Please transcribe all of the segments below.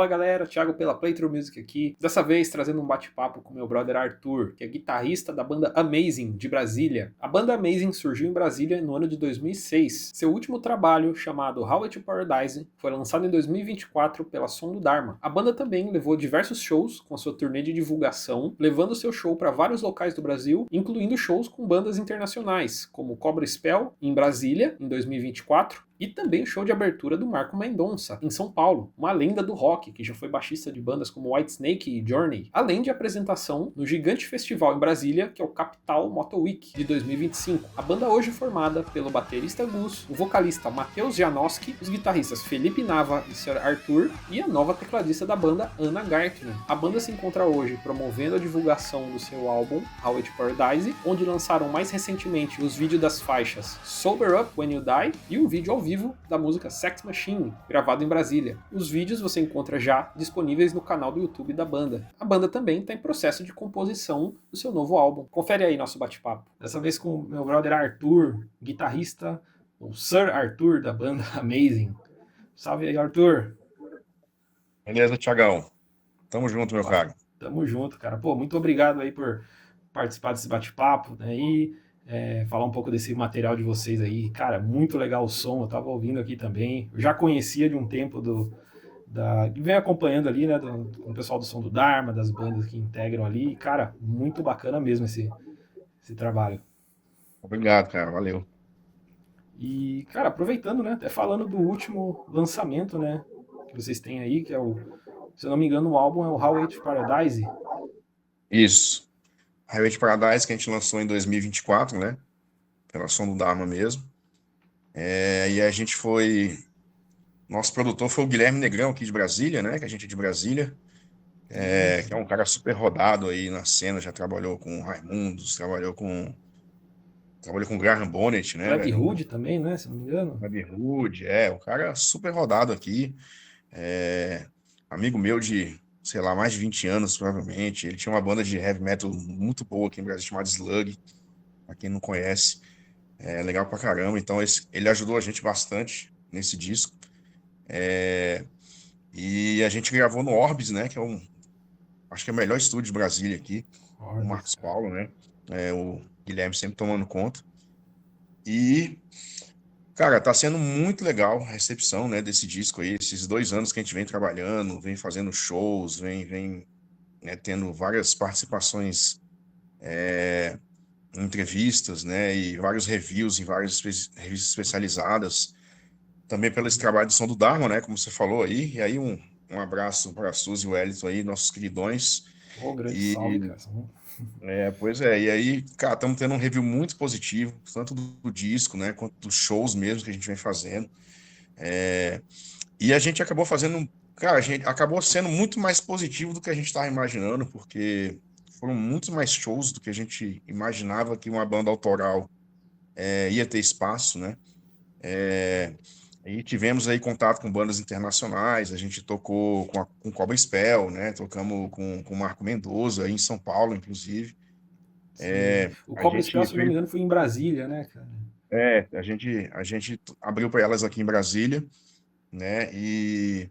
Fala galera, Thiago pela Playthrough Music aqui. Dessa vez trazendo um bate-papo com meu brother Arthur, que é guitarrista da banda Amazing de Brasília. A banda Amazing surgiu em Brasília no ano de 2006. Seu último trabalho, chamado Highway to Paradise, foi lançado em 2024 pela Som do Dharma. A banda também levou diversos shows com a sua turnê de divulgação, levando seu show para vários locais do Brasil, incluindo shows com bandas internacionais, como Cobra Spell em Brasília em 2024, e também o show de abertura do Marco Mendonça, em São Paulo, uma lenda do rock, que já foi baixista de bandas como Whitesnake e Journey, além de apresentação no gigante festival em Brasília, que é o Capital Moto Week de 2025. A banda hoje é formada pelo baterista Gus, o vocalista Matheus Janowski, os guitarristas Felipe Nava e Sr. Arthur, e a nova tecladista da banda, Ana Gartner. A banda se encontra hoje promovendo a divulgação do seu álbum, Highway to Paradise, onde lançaram mais recentemente os vídeos das faixas Sober Up When You Die e um vídeo ao vivo da música Sex Machine, gravado em Brasília. Os vídeos você encontra já disponíveis no canal do YouTube da banda. A banda também está em processo de composição do seu novo álbum. Confere aí nosso bate-papo. Dessa vez com meu brother Arthur, guitarrista, o Sir Arthur da banda Amazing. Salve aí, Arthur. Beleza, Thiagão. Tamo junto, meu cara. Tamo junto, cara. Pô, muito obrigado aí por participar desse bate-papo, né? Falar um pouco desse material de vocês aí. Cara, muito legal o som, eu tava ouvindo aqui também. Eu já conhecia de um tempo venho acompanhando ali, né, com o pessoal do Som do Dharma, das bandas que integram ali. Cara, muito bacana mesmo esse trabalho. Obrigado, cara. Valeu. E, cara, aproveitando, né, até falando do último lançamento, né, que vocês têm aí, que é se eu não me engano, o álbum é o Highway to Paradise. Isso. Highway to Paradise, que a gente lançou em 2024, né? Pela Som do Dharma mesmo. E a gente foi... Nosso produtor foi o Guilherme Negrão, aqui de Brasília, né? Que a gente é de Brasília. Que é um cara super rodado aí na cena. Já trabalhou com Raimundos, trabalhou com Graham Bonnet, né, Plebe velho? Hood também, né, se não me engano. Plebe Hood, um cara super rodado aqui. Amigo meu de, sei lá, mais de 20 anos, provavelmente. Ele tinha uma banda de heavy metal muito boa aqui em Brasil, chamada Slug, pra quem não conhece. É legal pra caramba. Então, ele ajudou a gente bastante nesse disco. E a gente gravou no Orbis, né? Que acho que é o melhor estúdio de Brasília aqui. O Orbis, Marcos cara. Paulo, né? O Guilherme sempre tomando conta. E, cara, tá sendo muito legal a recepção, né, desse disco aí. Esses 2 anos que a gente vem trabalhando, vem fazendo shows, vem né, tendo várias participações em entrevistas, né, e vários reviews em várias revistas especializadas. Também pelo esse trabalho de Som do Dharma, né, como você falou aí. E aí um abraço para a Suzy e o Wellington aí, nossos queridões. Ô, grande salve, E, cara. pois é, e aí, cara, estamos tendo um review muito positivo, tanto do disco, né, quanto dos shows mesmo que a gente vem fazendo. E a gente acabou fazendo, cara, a gente acabou sendo muito mais positivo do que a gente estava imaginando, porque foram muitos mais shows do que a gente imaginava que uma banda autoral ia ter espaço, né? E tivemos aí contato com bandas internacionais, a gente tocou com Cobra Spell, né? Tocamos com o Marco Mendoza, aí em São Paulo, inclusive. Sim. O A Cobra Spell, gente se eu não me fez, engano, foi em Brasília, né, cara? a gente abriu para elas aqui em Brasília, né? E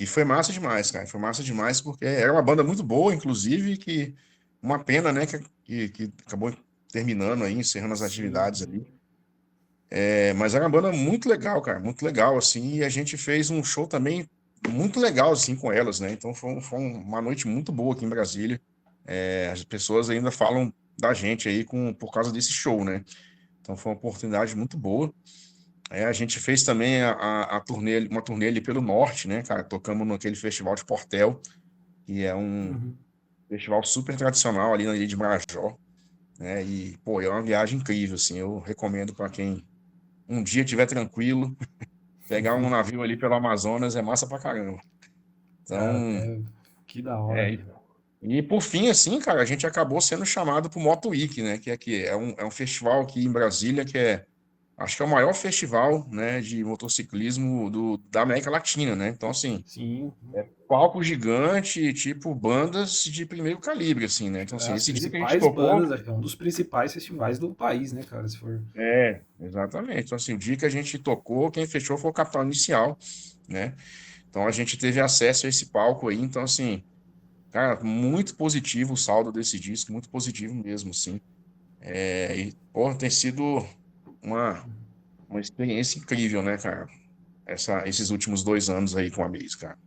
foi massa demais, cara. Foi massa demais porque era uma banda muito boa, inclusive, que uma pena, né, que acabou terminando aí, encerrando as Sim. atividades ali. Mas era uma banda muito legal, cara, muito legal, assim, e a gente fez um show também muito legal, assim, com elas, né? Então foi uma noite muito boa aqui em Brasília. As pessoas ainda falam da gente aí por causa desse show, né? Então foi uma oportunidade muito boa. A gente fez também a turnê, uma turnê ali pelo norte, né, cara? Tocamos naquele festival de Portel, que é um Uhum. festival super tradicional ali na Ilha de Marajó, né? E, pô, é uma viagem incrível, assim. Eu recomendo para quem um dia estiver tranquilo, pegar um navio ali pelo Amazonas é massa pra caramba. Cara, Então, até que da hora, é. velho. E por fim, assim, cara, a gente acabou sendo chamado para o Moto Week, né? Que é um festival aqui em Brasília que acho que é o maior festival, né, de motociclismo da América Latina, né? Então, assim, Sim, palco gigante, tipo bandas de primeiro calibre, assim, né? Então, assim, as esse dia que a gente principais tocou, bandas, é um dos principais festivais do país, né, cara? Se for. exatamente. Então, assim, o dia que a gente tocou, quem fechou foi o Capital Inicial, né? Então a gente teve acesso a esse palco aí, então assim, cara, muito positivo o saldo desse disco, muito positivo mesmo, assim. E, pô, tem sido uma, uma experiência incrível, né, cara? Esses últimos 2 anos aí com a Maze, cara.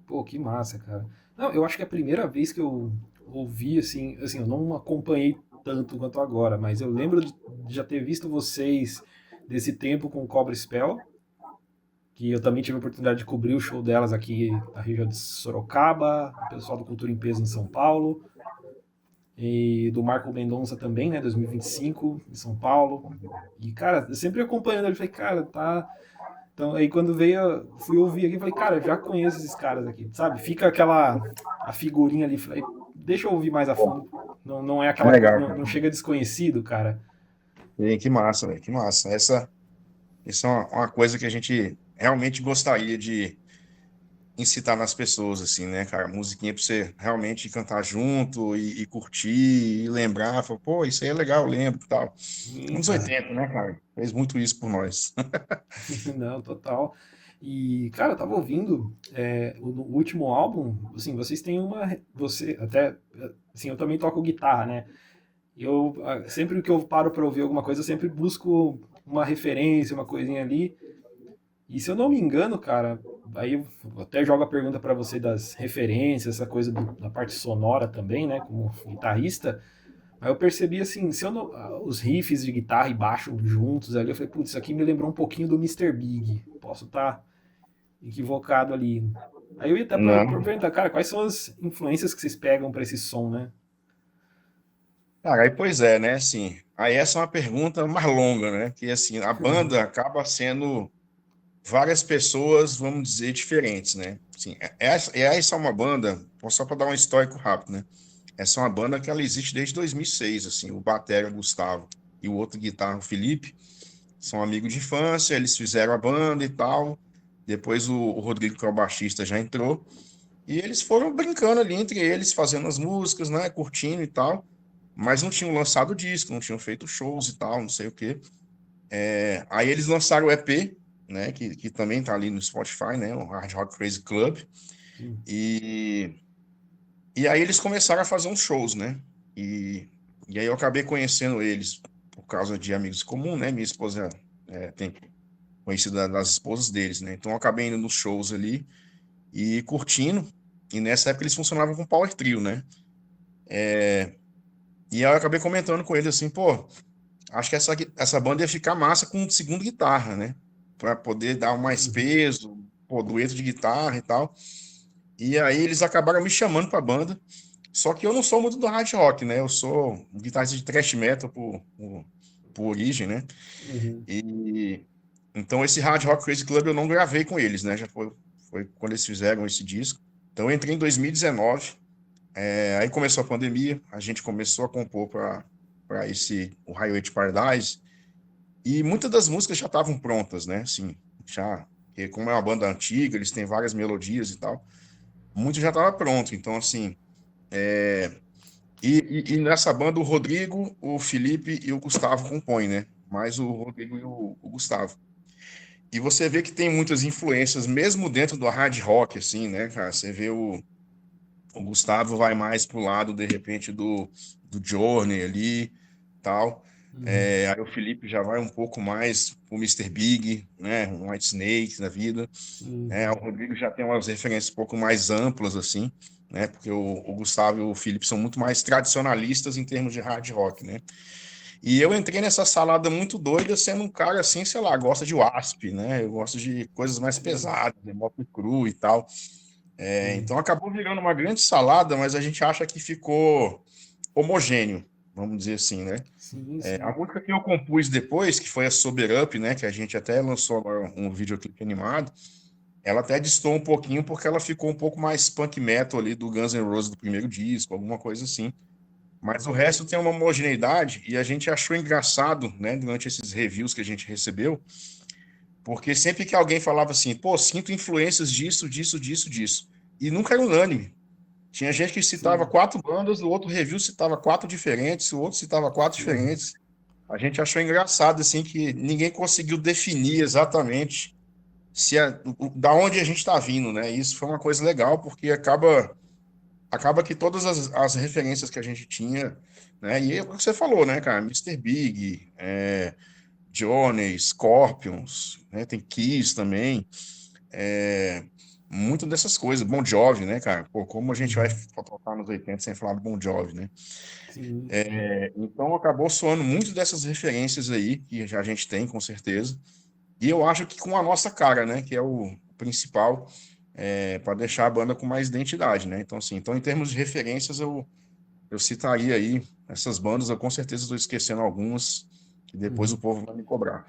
Pô, que massa, cara. Não, eu acho que é a primeira vez que eu ouvi, assim, eu não acompanhei tanto quanto agora, mas eu lembro de já ter visto vocês desse tempo com o Cobra Spell, que eu também tive a oportunidade de cobrir o show delas aqui na região de Sorocaba, o pessoal do Cultura em Peso em São Paulo, e do Marco Mendonça também, né, 2025, em São Paulo. E, cara, eu sempre acompanhando ele, falei, cara, tá. Então, aí quando veio, fui ouvir aqui, falei, cara, eu já conheço esses caras aqui, sabe? Fica a figurinha ali, falei, deixa eu ouvir mais a fundo. Não, não é É aquela coisa, legal, não, cara. não chega desconhecido, cara. E que massa, velho, que massa. Isso é uma coisa que a gente realmente gostaria de incitar nas pessoas, assim, né, cara? Musiquinha pra você realmente cantar junto e curtir e lembrar. Falar, pô, isso aí é legal, eu lembro e tal. Sim, Anos cara. 80, né, cara? Fez muito isso por nós. Não, total. E, cara, eu tava ouvindo o último álbum, assim, vocês têm uma. Você, até. Assim, eu também toco guitarra, né? Sempre que eu paro pra ouvir alguma coisa, eu sempre busco uma referência, uma coisinha ali. E se eu não me engano, cara, aí eu até jogo a pergunta pra você das referências, essa coisa da parte sonora também, né, como guitarrista. Aí eu percebi assim, se eu não, os riffs de guitarra e baixo juntos ali, eu falei, putz, isso aqui me lembrou um pouquinho do Mr. Big. Posso estar equivocado ali. Aí eu ia até Não. perguntar, cara, quais são as influências que vocês pegam pra esse som, né? Cara, aí pois é, né, assim, aí essa é uma pergunta mais longa, né, que assim, a banda acaba sendo várias pessoas, vamos dizer, diferentes, né, assim, essa é uma banda, só para dar um histórico rápido, né, essa é uma banda que ela existe desde 2006, assim, o batera Gustavo e o outro guitarra, o Felipe, são amigos de infância, eles fizeram a banda e tal, depois o Rodrigo, que é o baixista, já entrou, e eles foram brincando ali entre eles, fazendo as músicas, né, curtindo e tal, mas não tinham lançado disco, não tinham feito shows e tal, não sei o quê. Aí eles lançaram o EP, né, que também tá ali no Spotify, né, o Hard Rock Crazy Club, Sim. e, e aí eles começaram a fazer uns shows, né, e aí eu acabei conhecendo eles por causa de amigos comuns, né, minha esposa tem conhecido das esposas deles, né, então eu acabei indo nos shows ali e curtindo, e nessa época eles funcionavam com Power Trio, né, e aí eu acabei comentando com eles assim, pô, acho que essa banda ia ficar massa com um segundo guitarra, né? Para poder dar mais Uhum. peso, pô, dueto de guitarra e tal. E aí eles acabaram me chamando para a banda. Só que eu não sou muito do hard rock, né? Eu sou um guitarrista de thrash metal por origem, né? Uhum. E então esse Hard Rock Crazy Club eu não gravei com eles, né? Já foi quando eles fizeram esse disco. Então eu entrei em 2019. Aí começou a pandemia, a gente começou a compor para esse o Highway to Paradise. E muitas das músicas já estavam prontas, né? Assim, já, porque como é uma banda antiga, eles têm várias melodias e tal, muito já estava pronto. Então, assim, e nessa banda o Rodrigo, o Felipe e o Gustavo compõem, né? Mais o Rodrigo e o Gustavo. E você vê que tem muitas influências, mesmo dentro do hard rock, assim, né, cara? Você vê o Gustavo vai mais pro lado, de repente, do Journey ali, tal. Uhum. Aí o Felipe já vai um pouco mais pro Mr. Big, né? Um White Snake da vida. Sim, O sim. Rodrigo já tem umas referências um pouco mais amplas, assim, né? Porque o Gustavo e o Felipe são muito mais tradicionalistas em termos de hard rock, né? E eu entrei nessa salada muito doida, sendo um cara assim, sei lá, gosta de Wasp, né? Eu gosto de coisas mais Sim, pesadas, de Motley Crue e tal. sim. Então acabou virando uma grande salada, mas a gente acha que ficou homogêneo, vamos dizer assim, né? Sim, A sim. música que eu compus depois, que foi a Sober Up, né? Que a gente até lançou agora um videoclipe animado, ela até distou um pouquinho porque ela ficou um pouco mais punk metal ali do Guns N' Roses do primeiro disco, alguma coisa assim. Mas o resto tem uma homogeneidade e a gente achou engraçado, né? Durante esses reviews que a gente recebeu, porque sempre que alguém falava assim, pô, sinto influências disso, disso, disso, disso. E nunca era unânime. Tinha gente que citava Sim. 4 bandas, o outro review citava 4 diferentes, o outro citava 4 diferentes. A gente achou engraçado, assim, que ninguém conseguiu definir exatamente da onde a gente está vindo, né? Isso foi uma coisa legal, porque acaba que todas as referências que a gente tinha, né? E é o que você falou, né, cara? Mr. Big, Johnny, Scorpions, né? Tem Kiss também, é, muito dessas coisas. Bon Jovi, né, cara? Pô, como a gente vai Uhum. tocar nos 80 sem falar do Bon Jovi, né? Sim, sim. Então acabou soando muito dessas referências aí, que já a gente tem, com certeza. E eu acho que com a nossa cara, né? Que é o principal, para deixar a banda com mais identidade, né? Então, assim, então, em termos de referências, eu citaria aí essas bandas, eu com certeza estou esquecendo algumas, que depois o Uhum. povo vai me cobrar.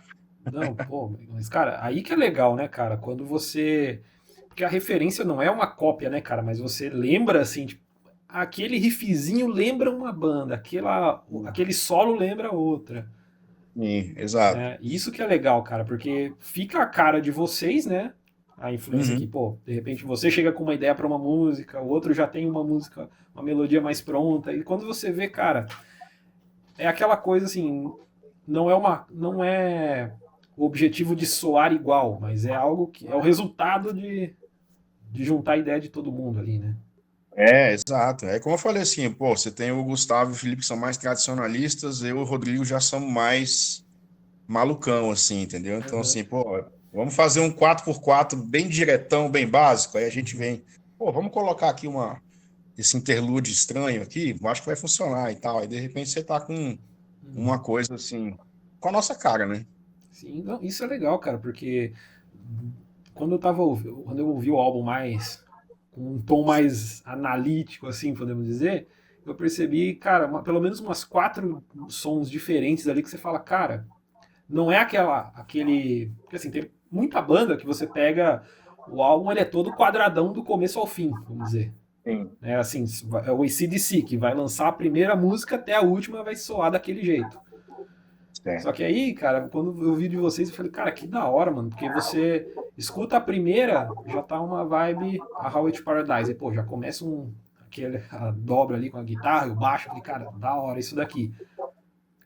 Não, pô, mas cara, aí que é legal, né, cara? Quando você. Porque a referência não é uma cópia, né, cara? Mas você lembra, assim, tipo, aquele riffzinho lembra uma banda, aquele solo lembra outra. Sim, exato. Né? E isso que é legal, cara, porque fica a cara de vocês, né? A influência que, Uhum. pô, de repente você chega com uma ideia para uma música, o outro já tem uma música, uma melodia mais pronta, e quando você vê, cara, é aquela coisa assim, não é o objetivo de soar igual, mas é algo que é o resultado de juntar a ideia de todo mundo ali, né? Exato. É como eu falei assim, pô, você tem o Gustavo e o Felipe que são mais tradicionalistas, eu e o Rodrigo já somos mais malucão, assim, entendeu? Então, Uhum. assim, pô, vamos fazer um 4x4 bem diretão, bem básico, aí a gente vem, pô, vamos colocar aqui esse interlude estranho aqui, eu acho que vai funcionar e tal. Aí, de repente, você tá com uma Uhum. coisa, assim, com a nossa cara, né? Sim, não, isso é legal, cara, porque quando eu ouvi o álbum mais com um tom mais analítico, assim, podemos dizer, eu percebi, cara, pelo menos umas quatro sons diferentes ali que você fala, cara, não é aquele, porque assim, tem muita banda que você pega o álbum, ele é todo quadradão do começo ao fim, vamos dizer. Sim. É assim, é o AC/DC, que vai lançar a primeira música até a última vai soar daquele jeito. Só Certo. que aí, cara, quando eu vi de vocês, eu falei, cara, que da hora, mano. Porque você escuta a primeira, já tá uma vibe a How It Paradise. E, pô, já começa a dobra ali com a guitarra e o baixo. Eu falei, cara, da hora isso daqui.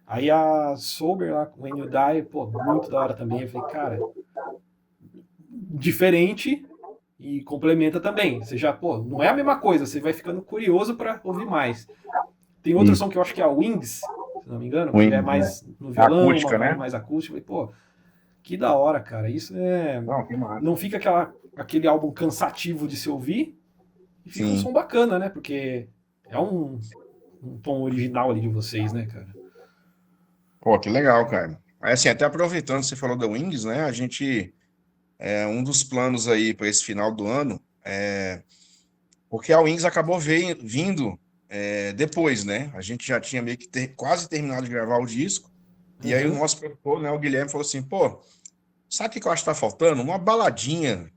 Aí a Sober lá, When You Die, pô, muito da hora também. Eu falei, cara, diferente e complementa também. Você já, pô, não é a mesma coisa, você vai ficando curioso pra ouvir mais. Tem outro som Isso. que eu acho que é a Wings, se não me engano, que é Wings, né? mais no A violão, uma acústica, vibe né? mais acústica. Eu falei, pô, que da hora, cara. Isso é. Não, que massa. Não fica aquele álbum cansativo de se ouvir e fica um som Sim. bacana, né? Porque é um tom original ali de vocês, né, cara? Pô, que legal, cara. Aí, assim, até aproveitando, você falou da Wings, né? A gente, um dos planos aí para esse final do ano, porque a Wings acabou vindo depois, né? A gente já tinha meio que quase terminado de gravar o disco, e aí o Uhum. nosso produtor, né, o Guilherme, falou assim, pô, sabe o que eu acho que tá faltando? Uma baladinha,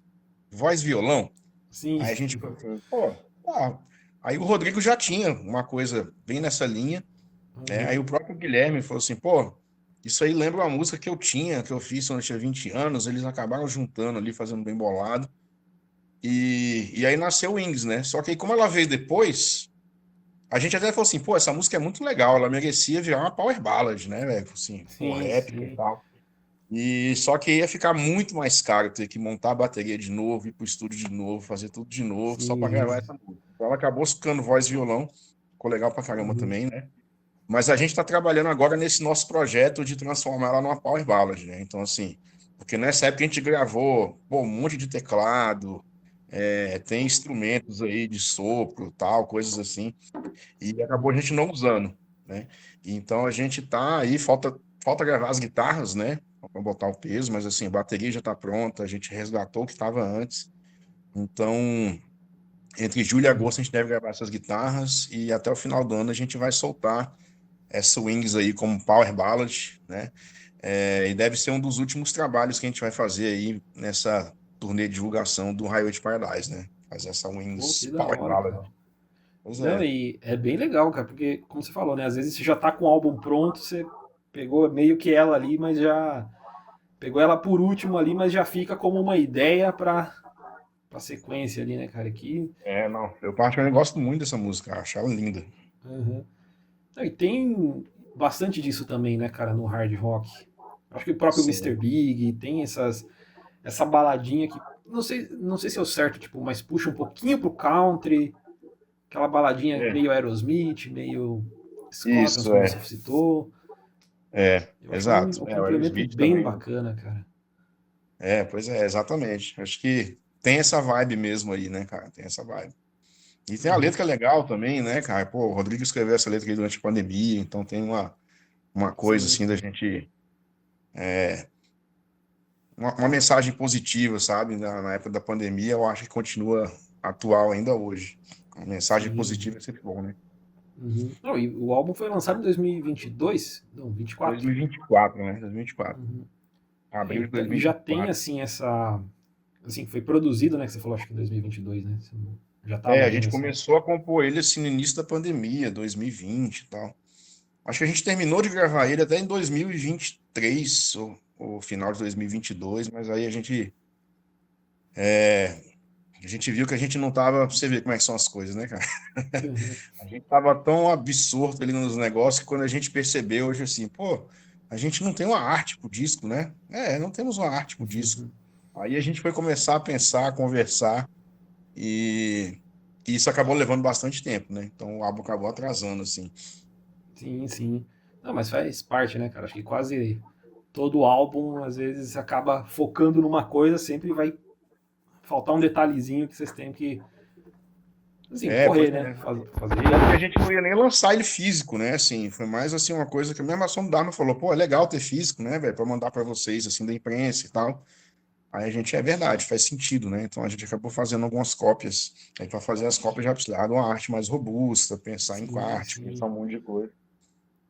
voz e violão. Sim. Aí a gente falou assim, pô, tá. Aí o Rodrigo já tinha uma coisa bem nessa linha, né? Aí Uhum. o próprio Guilherme falou assim, pô, isso aí lembra uma música que eu tinha, que eu fiz quando eu tinha 20 anos, eles acabaram juntando ali, fazendo bem bolado, e aí nasceu o Wings, né? Só que aí como ela veio depois, a gente até falou assim, pô, essa música é muito legal, ela merecia virar uma power ballad, né, velho? Assim, pô, Sim, épica e sim. tal. E só que ia ficar muito mais caro ter que montar a bateria de novo, ir pro estúdio de novo, fazer tudo de novo, só para gravar Sim. essa música. Então ela acabou ficando voz e violão, ficou legal pra caramba Uhum. também, né? Mas a gente está trabalhando agora nesse nosso projeto de transformar ela numa power ballad, né? Então, assim, porque nessa época a gente gravou, pô, um monte de teclado, tem instrumentos aí de sopro, tal, coisas assim, e acabou a Uhum. gente não usando, né? Então a gente tá aí, falta gravar as guitarras, né? Para botar o peso, mas assim, a bateria já está pronta, a gente resgatou o que estava antes. Então, entre julho e Uhum. agosto a gente deve gravar essas guitarras e até o final do ano a gente vai soltar essa Wings aí como Power Ballad, né? E deve ser um dos últimos trabalhos que a gente vai fazer aí nessa turnê de divulgação do Highway to Paradise, né? Fazer essa Pô, Wings que da Power hora, Ballad. cara. Pois Não, é. e é bem legal, cara, porque, como você falou, né? Às vezes você já tá com o álbum pronto, você pegou meio que ela ali, mas já. Pegou ela por último ali, mas já fica como uma ideia pra sequência ali, né, cara? Que. Não. Eu particularmente gosto muito dessa música, acho ela linda. Uhum. Não, e tem bastante disso também, né, cara, no hard rock. Acho que o próprio Mr. Sim. Big tem essas. essa baladinha que, não sei se é o certo, tipo, mas puxa um pouquinho pro country, aquela baladinha É, meio Aerosmith, meio Scorpions, isso, como você citou. Eu acho exato. um O complemento Aerosmith bem também. bacana, cara. Pois é, exatamente. Acho que tem essa vibe mesmo aí, né, cara? Tem essa vibe. E tem a Uhum. letra legal também, né, cara? Pô, o Rodrigo escreveu essa letra aí durante a pandemia, então tem uma coisa Sim, assim da sim. gente. Uma mensagem positiva, sabe? Na época da pandemia, eu acho que continua atual ainda hoje. Uma mensagem Sim. positiva é sempre bom, né? Uhum. Não, e o álbum foi lançado em 2022? Não, 24. 2024, né? 2024. Uhum. Abril de E já tem, 2024. assim, essa... Assim, foi produzido, né, que você falou, acho que em 2022, né? Já tava A ali gente nessa... começou a compor ele assim no início da pandemia, 2020 e tal. Acho que a gente terminou de gravar ele até em 2023, ou final de 2022, mas aí a gente viu que a gente não tava, pra você ver como é que são as coisas, né, cara? Uhum. A gente tava tão absorto ali nos negócios que quando a gente percebeu hoje assim, pô, a gente não tem uma arte pro disco, né? Não temos uma arte pro disco. Aí a gente foi começar a pensar, a conversar e isso acabou levando bastante tempo, né? Então o álbum acabou atrasando, assim. Sim, sim. Não, mas faz parte, né, cara? Acho que quase todo álbum, às vezes, acaba focando numa coisa, sempre vai faltar um detalhezinho que vocês têm que, assim, Pois correr, né? é. Fazer. Tanto que a gente não ia nem lançar ele físico, né? Assim, foi mais assim uma coisa que a mesma Som Dharma falou, pô, é legal ter físico, né, velho, para mandar para vocês assim da imprensa e tal. Aí a gente é verdade, faz sentido, né? Então a gente acabou fazendo algumas cópias. Aí para fazer as cópias já precisava de uma arte mais robusta, pensar em Sim, arte, pensar sim. um monte de coisa.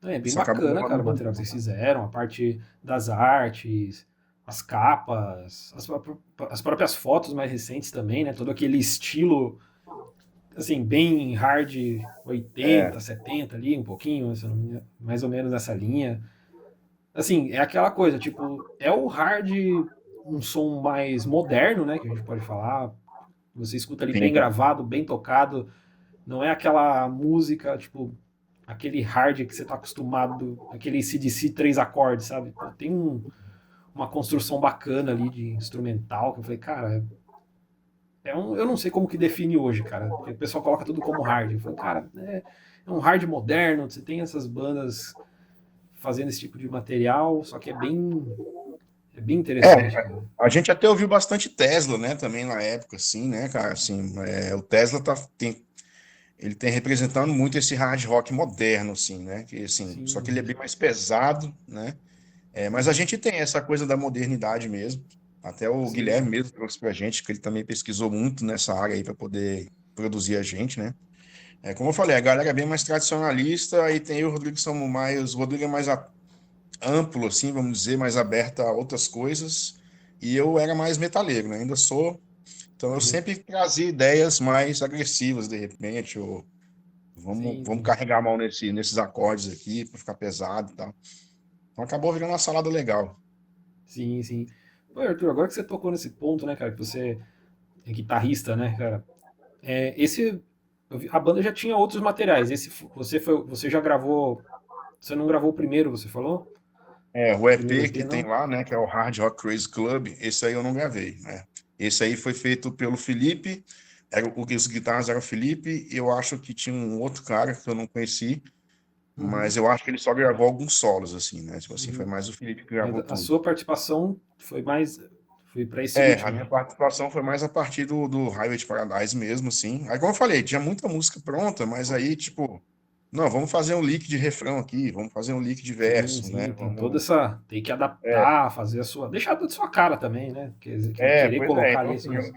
É bem Isso acabou bacana, levando cara, um o material que tempinho. vocês fizeram, a parte das artes, as capas, as próprias fotos mais recentes também, né? Todo aquele estilo, assim, bem hard 80, É, 70 ali, um pouquinho, se eu não me engano, mais ou menos nessa linha. Assim, é aquela coisa, tipo, é o hard, um som mais moderno, né? Que a gente pode falar. Você escuta ali sim, bem cara. gravado, bem tocado. Não é aquela música, tipo, aquele hard que você tá acostumado, aquele CDC três acordes, sabe? Pô, tem uma construção bacana ali de instrumental, que eu falei, cara, eu não sei como que define hoje, cara, porque o pessoal coloca tudo como hard. Eu falei, cara, é um hard moderno, você tem essas bandas fazendo esse tipo de material, só que é bem interessante, cara. A gente até ouviu bastante Tesla, né, também na época, assim, né, cara, assim, o Tesla ele tem representando muito esse hard rock moderno, assim, né, que, assim, só que ele é Sim. bem mais pesado, né, mas a Uhum. gente tem essa coisa da modernidade mesmo, até o Sim. Guilherme mesmo trouxe pra gente, que ele também pesquisou muito nessa área aí para poder produzir a gente, né, como eu falei, a galera é bem mais tradicionalista, aí tem o Rodrigo o Rodrigo é mais amplo, assim, vamos dizer, mais aberto a outras coisas, e eu era mais metaleiro, né, ainda sou, então eu Uhum. sempre trazia ideias mais agressivas, de repente, ou vamos, Sim, vamos sim. carregar a mão nesses acordes aqui, para ficar pesado e tal. Então acabou virando uma salada legal. Sim, sim. Pô, Arthur, agora que você tocou nesse ponto, né, cara, que você é guitarrista, né, cara? A banda já tinha outros materiais. Você já gravou, você não gravou o primeiro, você falou? O O primeiro EP EP, que tem não? lá, né, que é o Hard Rock Crazy Club, esse aí eu não gravei, né? Esse aí foi feito pelo Felipe, os guitarras eram o Felipe, e eu acho que tinha um outro cara que eu não conheci, Uhum, mas eu acho que ele só gravou alguns solos, assim, né? Tipo assim, foi uhum. mais o Felipe que Mas gravou a tudo. sua participação foi para esse A último. minha participação foi mais a partir do Highway to Paradise mesmo, assim. Aí, como eu falei, tinha muita música pronta, mas aí, tipo, não, vamos fazer um lick de refrão aqui, vamos fazer um lick de Sim, verso, né? sim, tem toda Vamos. essa. Tem que É, adaptar, fazer a sua. Deixar da sua cara também, né? Querer pois é. colocar Então, ali assim, suas.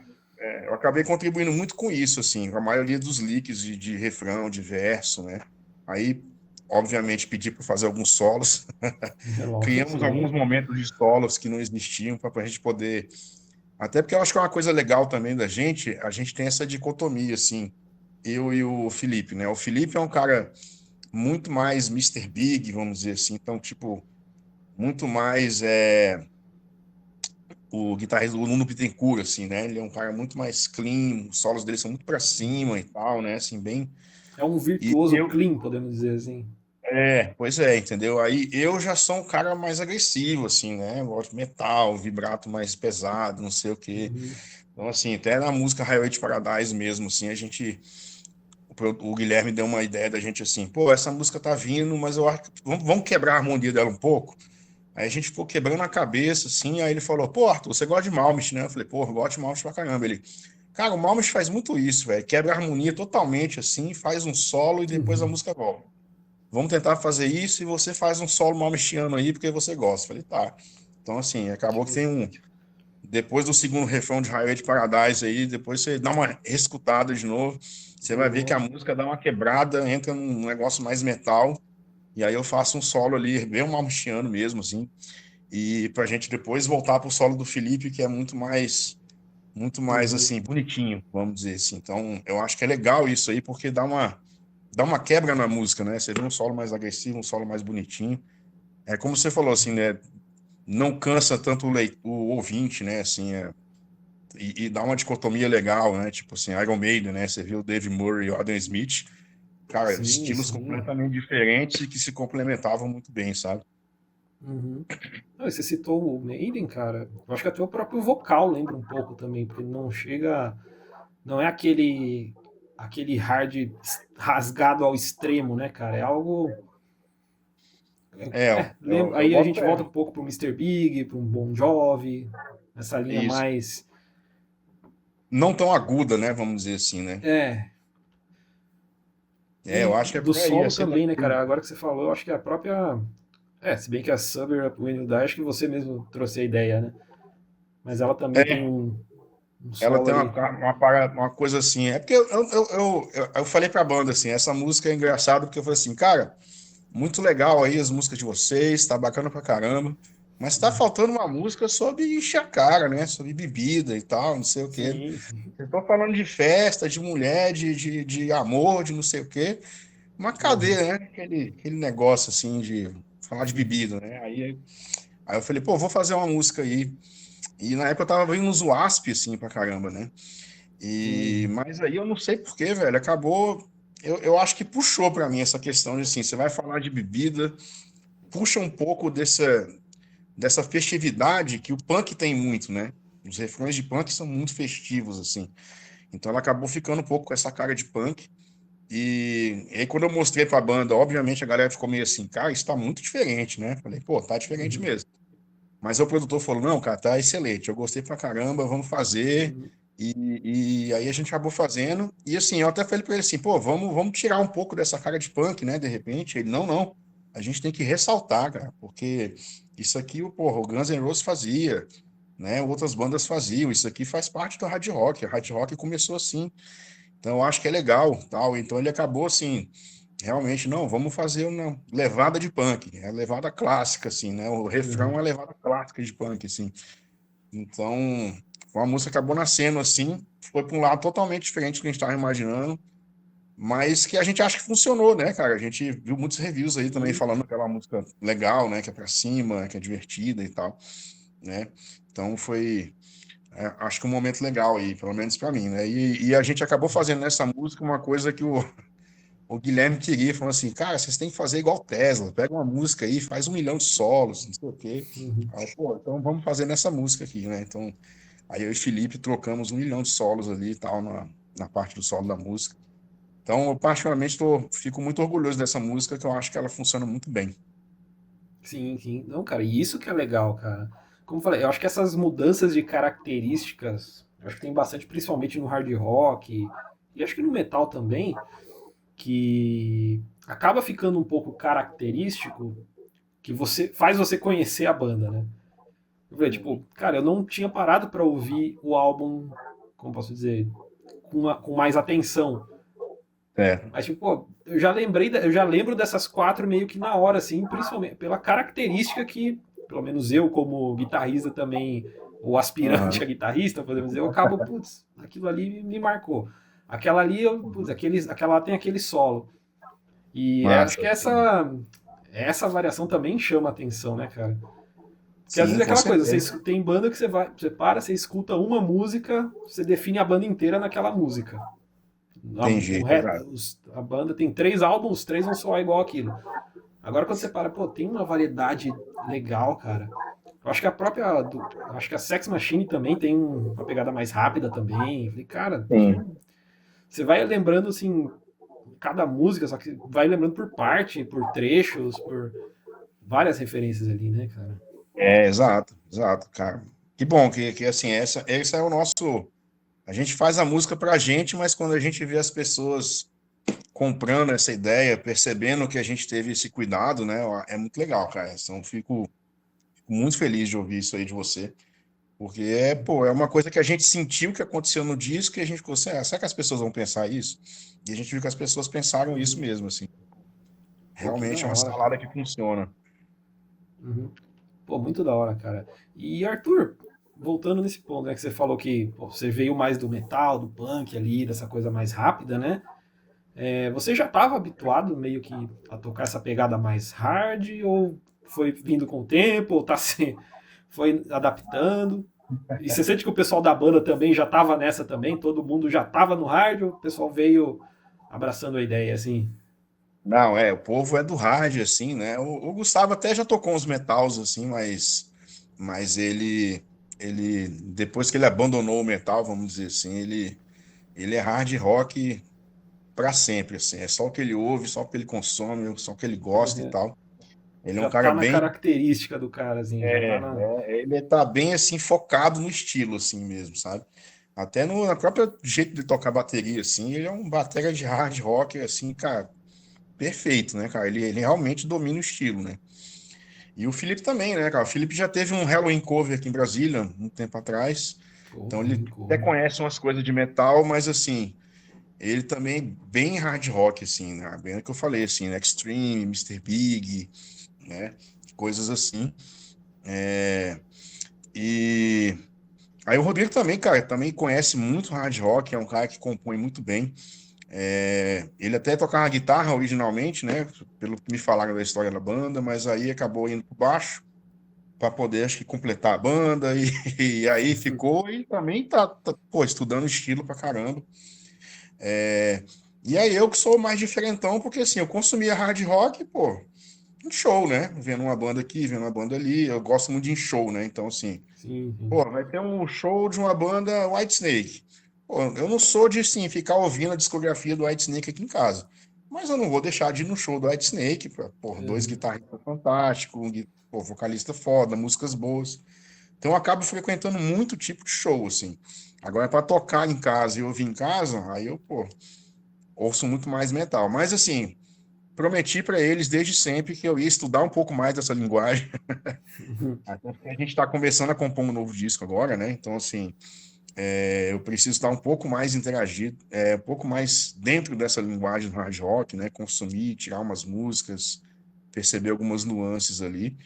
eu acabei contribuindo muito com isso, assim, com a maioria dos licks de refrão, de verso, né? Aí, obviamente, pedi para fazer alguns solos. Lógico, Criamos alguns sim. momentos de solos que não existiam para a gente poder. Até porque eu acho que é uma coisa legal também da gente, a gente tem essa dicotomia, assim, eu e o Felipe, né? O Felipe é um cara muito mais Mr. Big, vamos dizer assim, então, tipo, muito mais o guitarrista do Nuno Bittencourt, assim, né? Ele é um cara muito mais clean, os solos dele são muito pra cima e tal, né? Assim, bem. É um E virtuoso eu, clean, podemos dizer assim. Pois é, entendeu? Aí eu já sou um cara mais agressivo, assim, né? Eu gosto de metal, vibrato mais pesado, não sei o quê. Uhum, Então, assim, até na música Highway to Paradise mesmo, assim, o Guilherme deu uma ideia da gente assim, pô, essa música tá vindo, mas eu acho que vamos quebrar a harmonia dela um pouco. Aí a gente ficou quebrando a cabeça, assim, aí ele falou, pô, Arthur, você gosta de Malmsteen, né? Eu falei, pô, eu gosto de Malmsteen pra caramba. Ele, cara, o Malmsteen faz muito isso, velho, quebra a harmonia totalmente, assim, faz um solo e depois a uhum, música volta. Vamos tentar fazer isso e você faz um solo malmsteano aí porque você gosta. Eu falei, tá. Então, assim, acabou que tem um. Depois do segundo refrão de Highway de Paradise aí, depois você dá uma escutada de novo, você vai ver que a boa. música dá uma quebrada, entra num negócio mais metal, e aí eu faço um solo ali, bem malmsteano mesmo, assim, e pra gente depois voltar pro solo do Felipe, que é muito mais, Uhum, assim, bonitinho, vamos dizer assim. Então, eu acho que é legal isso aí, porque dá uma quebra na música, né? Você vê um solo mais agressivo, um solo mais bonitinho. É como você falou, assim, né? Não cansa tanto o ouvinte, né? Assim, e dá uma dicotomia legal, né? Tipo assim, Iron Maiden, né? Você viu o Dave Murray e o Adam Smith, cara, sim, estilos sim. completamente diferentes e que se complementavam muito bem, sabe? Uhum. Não, e você citou o Maiden, cara. Eu acho que até o próprio vocal lembra um pouco também, porque não chega. Não é aquele hard rasgado ao extremo, né, cara? É algo. É, eu, eu, Lembra, eu aí a boto gente volta fé. um pouco pro Mr. Big, pro Bon Jovi, essa linha Isso. mais. Não tão aguda, né? Vamos dizer assim, né? É. Eu E acho que é do por aí, é solo sempre também, né, aquilo. cara? Agora que você falou, eu acho que a própria. Se bem que a Summer Up When You Die, acho que você mesmo trouxe a ideia, né? Mas ela também tem É, um ela solo tem ali. uma coisa assim. É porque eu falei pra banda assim, essa música é engraçada porque eu falei assim, cara, muito legal aí as músicas de vocês, tá bacana pra caramba. Mas tá faltando uma música sobre encher a cara, né? Sobre bebida e tal, não sei o quê. Sim, sim. Eu tô falando de festa, de mulher, de amor, de não sei o quê. Uma Uhum, cadeia, né? Aquele negócio assim de falar de uhum, bebida, né? Aí eu falei, pô, vou fazer uma música aí. E na época eu tava vendo uns WASP, assim, pra caramba, né? uhum, Mas aí eu não sei por quê, velho. Acabou. Eu acho que puxou pra mim essa questão de assim, você vai falar de bebida, puxa um pouco dessa festividade que o punk tem muito, né? Os refrões de punk são muito festivos, assim. Então ela acabou ficando um pouco com essa cara de punk. E aí, quando eu mostrei pra banda, obviamente a galera ficou meio assim, cara, isso tá muito diferente, né? Falei, pô, tá diferente uhum, mesmo. Mas o produtor falou, não, cara, tá excelente, eu gostei pra caramba, vamos fazer. uhum, E aí a gente acabou fazendo. E assim, eu até falei pra ele assim, pô, vamos tirar um pouco dessa cara de punk, né? De repente. Ele, não, não. A gente tem que ressaltar, cara, porque isso aqui, porra, o Guns N' Roses fazia, né? Outras bandas faziam. Isso aqui faz parte do hard rock. A hard rock começou assim. Então eu acho que é legal, tal. Então ele acabou assim, realmente, não, vamos fazer uma levada de punk, é a levada clássica, assim, né? O refrão é uhum. a levada clássica de punk, assim. Então, a música acabou nascendo assim, foi para um lado totalmente diferente do que a gente estava imaginando, mas que a gente acha que funcionou, né, cara? A gente viu muitos reviews aí também Sim, falando que aquela música legal, né? Que é pra cima, que é divertida e tal, né? Então foi, acho que um momento legal aí, pelo menos para mim, né? E a gente acabou fazendo nessa música uma coisa que o Guilherme queria, falou assim, cara, vocês têm que fazer igual Tesla, pega uma música aí, faz 1 milhão de solos, não sei o quê. uhum. Aí, pô, então vamos fazer nessa música aqui, né? Então, aí eu e Felipe trocamos 1 milhão de solos ali e tal, na parte do solo da música. Então, eu particularmente fico muito orgulhoso dessa música, que eu acho que ela funciona muito bem. Sim, sim. Não, cara, e isso que é legal, cara. Como eu falei, eu acho que essas mudanças de características, eu acho que tem bastante, principalmente no hard rock, e acho que no metal também, que acaba ficando um pouco característico, que você faz você conhecer a banda, né? Eu falei, tipo, Uhum. cara, eu não tinha parado pra ouvir o álbum, como posso dizer, com mais atenção. É, Mas, tipo, pô, eu já lembro dessas quatro meio que na hora, assim, principalmente pela característica que, pelo menos eu, como guitarrista também, ou aspirante aham, a guitarrista, podemos dizer, eu acabo, putz, aquilo ali me marcou. Aquela ali, putz, uhum. aquela lá tem aquele solo. E acho Massa, que sim. essa variação também chama atenção, né, cara? Porque às vezes Sim, é com aquela coisa, certeza. tem banda que você para, você escuta uma música, você define a banda inteira naquela música. Tem O jeito, resto, exato. a banda tem três álbuns, os três vão soar igual aquilo. Agora quando você para, pô, tem uma variedade legal, cara. Eu acho que a própria. Acho que a Sex Machine também tem uma pegada mais rápida também. Falei, cara, Sim. você vai lembrando assim, cada música, só que vai lembrando por parte, por trechos, por várias referências ali, né, cara? Exato, exato, cara. Que bom que assim, esse é o nosso. A gente faz a música pra gente, mas quando a gente vê as pessoas comprando essa ideia, percebendo que a gente teve esse cuidado, né? É muito legal, cara. Então, fico muito feliz de ouvir isso aí de você, porque pô, é uma coisa que a gente sentiu que aconteceu no disco e a gente ficou assim, será que as pessoas vão pensar isso? E a gente viu que as pessoas pensaram isso Uhum. mesmo, assim. Pô, que da Realmente é uma hora, cara. salada que funciona. Uhum. Pô, muito da hora, cara. E Arthur, voltando nesse ponto, né, que você falou que pô, você veio mais do metal, do punk ali, dessa coisa mais rápida, né? Você já estava habituado meio que a tocar essa pegada mais hard, ou foi vindo com o tempo, ou tá se foi adaptando? E você sente que o pessoal da banda também já estava nessa também? Todo mundo já estava no hard, ou o pessoal veio abraçando a ideia assim? Não, o povo é do hard, assim, né? O Gustavo até já tocou uns metals, assim, mas ele, depois que ele abandonou o metal, vamos dizer assim, ele é hard rock para sempre, assim, é só o que ele ouve, só o que ele consome, só o que ele gosta e Uhum. tal. Ele é um Já cara tá na bem, característica do cara, assim, já tá na. ele tá bem, assim, focado no estilo, assim mesmo, sabe? Até no na própria jeito de tocar bateria, assim, ele é um batera de hard rock, assim, cara, perfeito, né, cara? Ele realmente domina o estilo, né? E o Felipe também, né, cara? O Felipe já teve um Halloween cover aqui em Brasília, um tempo atrás. Pô, Então ele Halloween até Cover. conhece umas coisas de metal, mas assim, ele também bem hard rock, assim, né? Bem o que eu falei, assim, né? Extreme, Mr. Big, né? Coisas assim. É, E aí o Rodrigo também, cara, também conhece muito hard rock, é um cara que compõe muito bem. Ele até tocava guitarra originalmente, né? Pelo que me falaram da história da banda, mas aí acabou indo pro baixo para poder, acho que, completar a banda, e aí ficou, e também pô, estudando estilo pra caramba. É, e aí eu que sou mais diferentão, porque assim, eu consumia hard rock, pô, em show, né? Vendo uma banda aqui, vendo uma banda ali, eu gosto muito de ir em show, né? Então, assim, Sim, sim. pô, vai ter um show de uma banda Whitesnake. Pô, eu não sou de, assim, ficar ouvindo a discografia do Whitesnake aqui em casa. Mas eu não vou deixar de ir no show do Whitesnake, pô, dois Uhum. guitarristas fantásticos, pô, vocalista foda, músicas boas. Então eu acabo frequentando muito tipo de show, assim. Agora, para tocar em casa e ouvir em casa, aí eu, pô, ouço muito mais metal. Mas, assim, prometi para eles desde sempre que eu ia estudar um pouco mais dessa linguagem. Até porque a gente está começando a compor um novo disco agora, né? Então, assim, eu preciso estar um pouco mais interagido, um pouco mais dentro dessa linguagem do hard rock, né? Consumir, tirar umas músicas, perceber algumas nuances ali.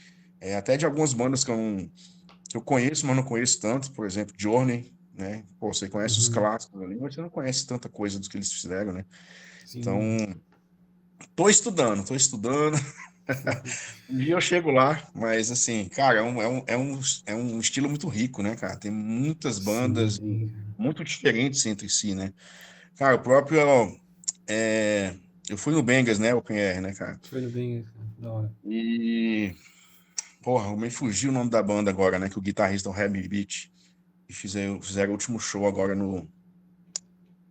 Até de algumas bandas que eu conheço, mas não conheço tanto, por exemplo, Journey, né? Pô, você conhece os Uhum. clássicos ali, mas você não conhece tanta coisa dos que eles fizeram, né? Então, Sim. tô estudando. Um dia eu chego lá, mas assim, cara, é um estilo muito rico, né, cara? Tem muitas bandas Sim. muito diferentes entre si, né? Cara, o próprio. é, eu fui no Bangers, né? Open Air, né, cara? Foi no bem da hora. E. Porra, me fugiu o nome da banda agora, né? Que o guitarrista é o Heavy Beat. E fizeram o último show agora no.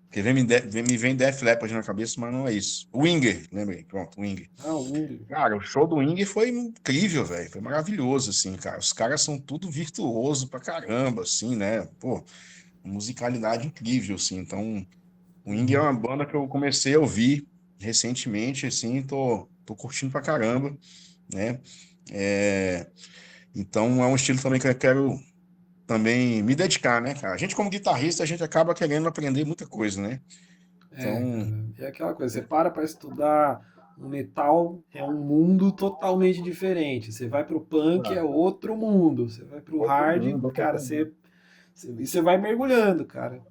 Porque me vem Def Leppard na cabeça, mas não é isso. Winger, lembrei. Pronto, Winger. Ah, o Wing. Cara, o show do Winger foi incrível, velho. Foi maravilhoso, assim, cara. Os caras são tudo virtuoso pra caramba, assim, né? Pô, musicalidade incrível, assim. Então, o Winger é Uhum. uma banda que eu comecei a ouvir recentemente, assim, tô curtindo pra caramba, né? É, então, é um estilo também que eu quero também me dedicar, né, cara? A gente, como guitarrista, a gente acaba querendo aprender muita coisa, né? Então, Cara, é aquela coisa, você para pra estudar um metal, é um mundo totalmente diferente. Você vai pro punk, é ah, outro mundo. Você vai pro outro hard, mundo, outra cara, pegada. você vai mergulhando, cara.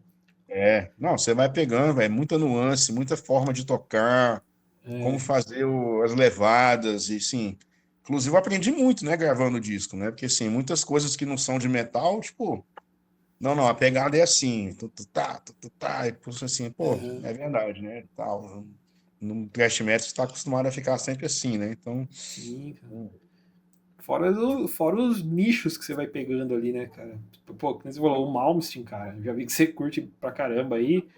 Não, você vai pegando, velho, muita nuance, muita forma de tocar, como É, fazer as levadas, e sim. Inclusive, eu aprendi muito, né, gravando o disco, né? Porque, assim, muitas coisas que não são de metal, tipo, não, a pegada é assim, tu, tá, e assim, pô, aham, é verdade, né? Tal. no thrash metal você tá acostumado a ficar sempre assim, né? Então, Sim, cara. Fora os nichos que você vai pegando ali, né, cara? Pô, como você falou, o Malmsteen, cara. Já vi que você curte pra caramba aí.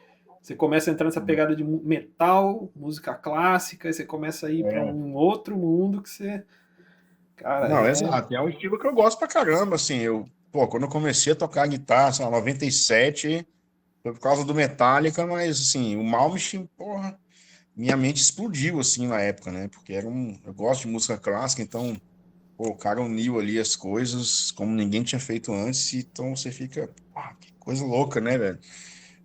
Você começa a entrar nessa pegada de metal, música clássica, e você começa a ir pra é, um outro mundo que você. Cara, não, exato. É um estilo que eu gosto pra caramba, assim. Pô, quando eu comecei a tocar guitarra, sei lá, 97, foi por causa do Metallica, mas, assim, o Malmsteen, porra, minha mente explodiu, assim, na época, né? Porque eu gosto de música clássica, então, pô, o cara uniu ali as coisas como ninguém tinha feito antes, então você fica, pá, que coisa louca, né, velho?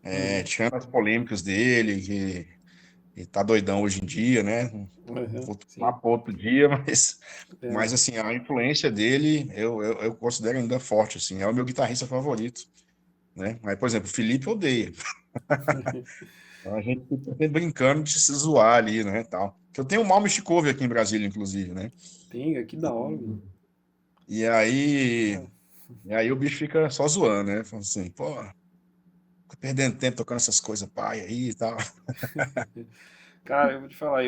Uhum, Tirando as polêmicas dele, que ele tá doidão hoje em dia, né? uhum, Vou falar sim. para outro dia, mas, É. mas assim, a influência dele eu considero ainda forte, assim, é o meu guitarrista favorito, né? Mas, por exemplo, o Felipe odeia. Então a gente fica sempre brincando de se zoar ali, né, tal. Que eu tenho um Malmsteen Cover aqui em Brasília, inclusive, né? Pinga, que da hora, mano. E aí, Cara, e aí o bicho fica só zoando, né? Falando assim, pô, fica perdendo tempo tocando essas coisas pai aí e tal. cara, eu vou te falar,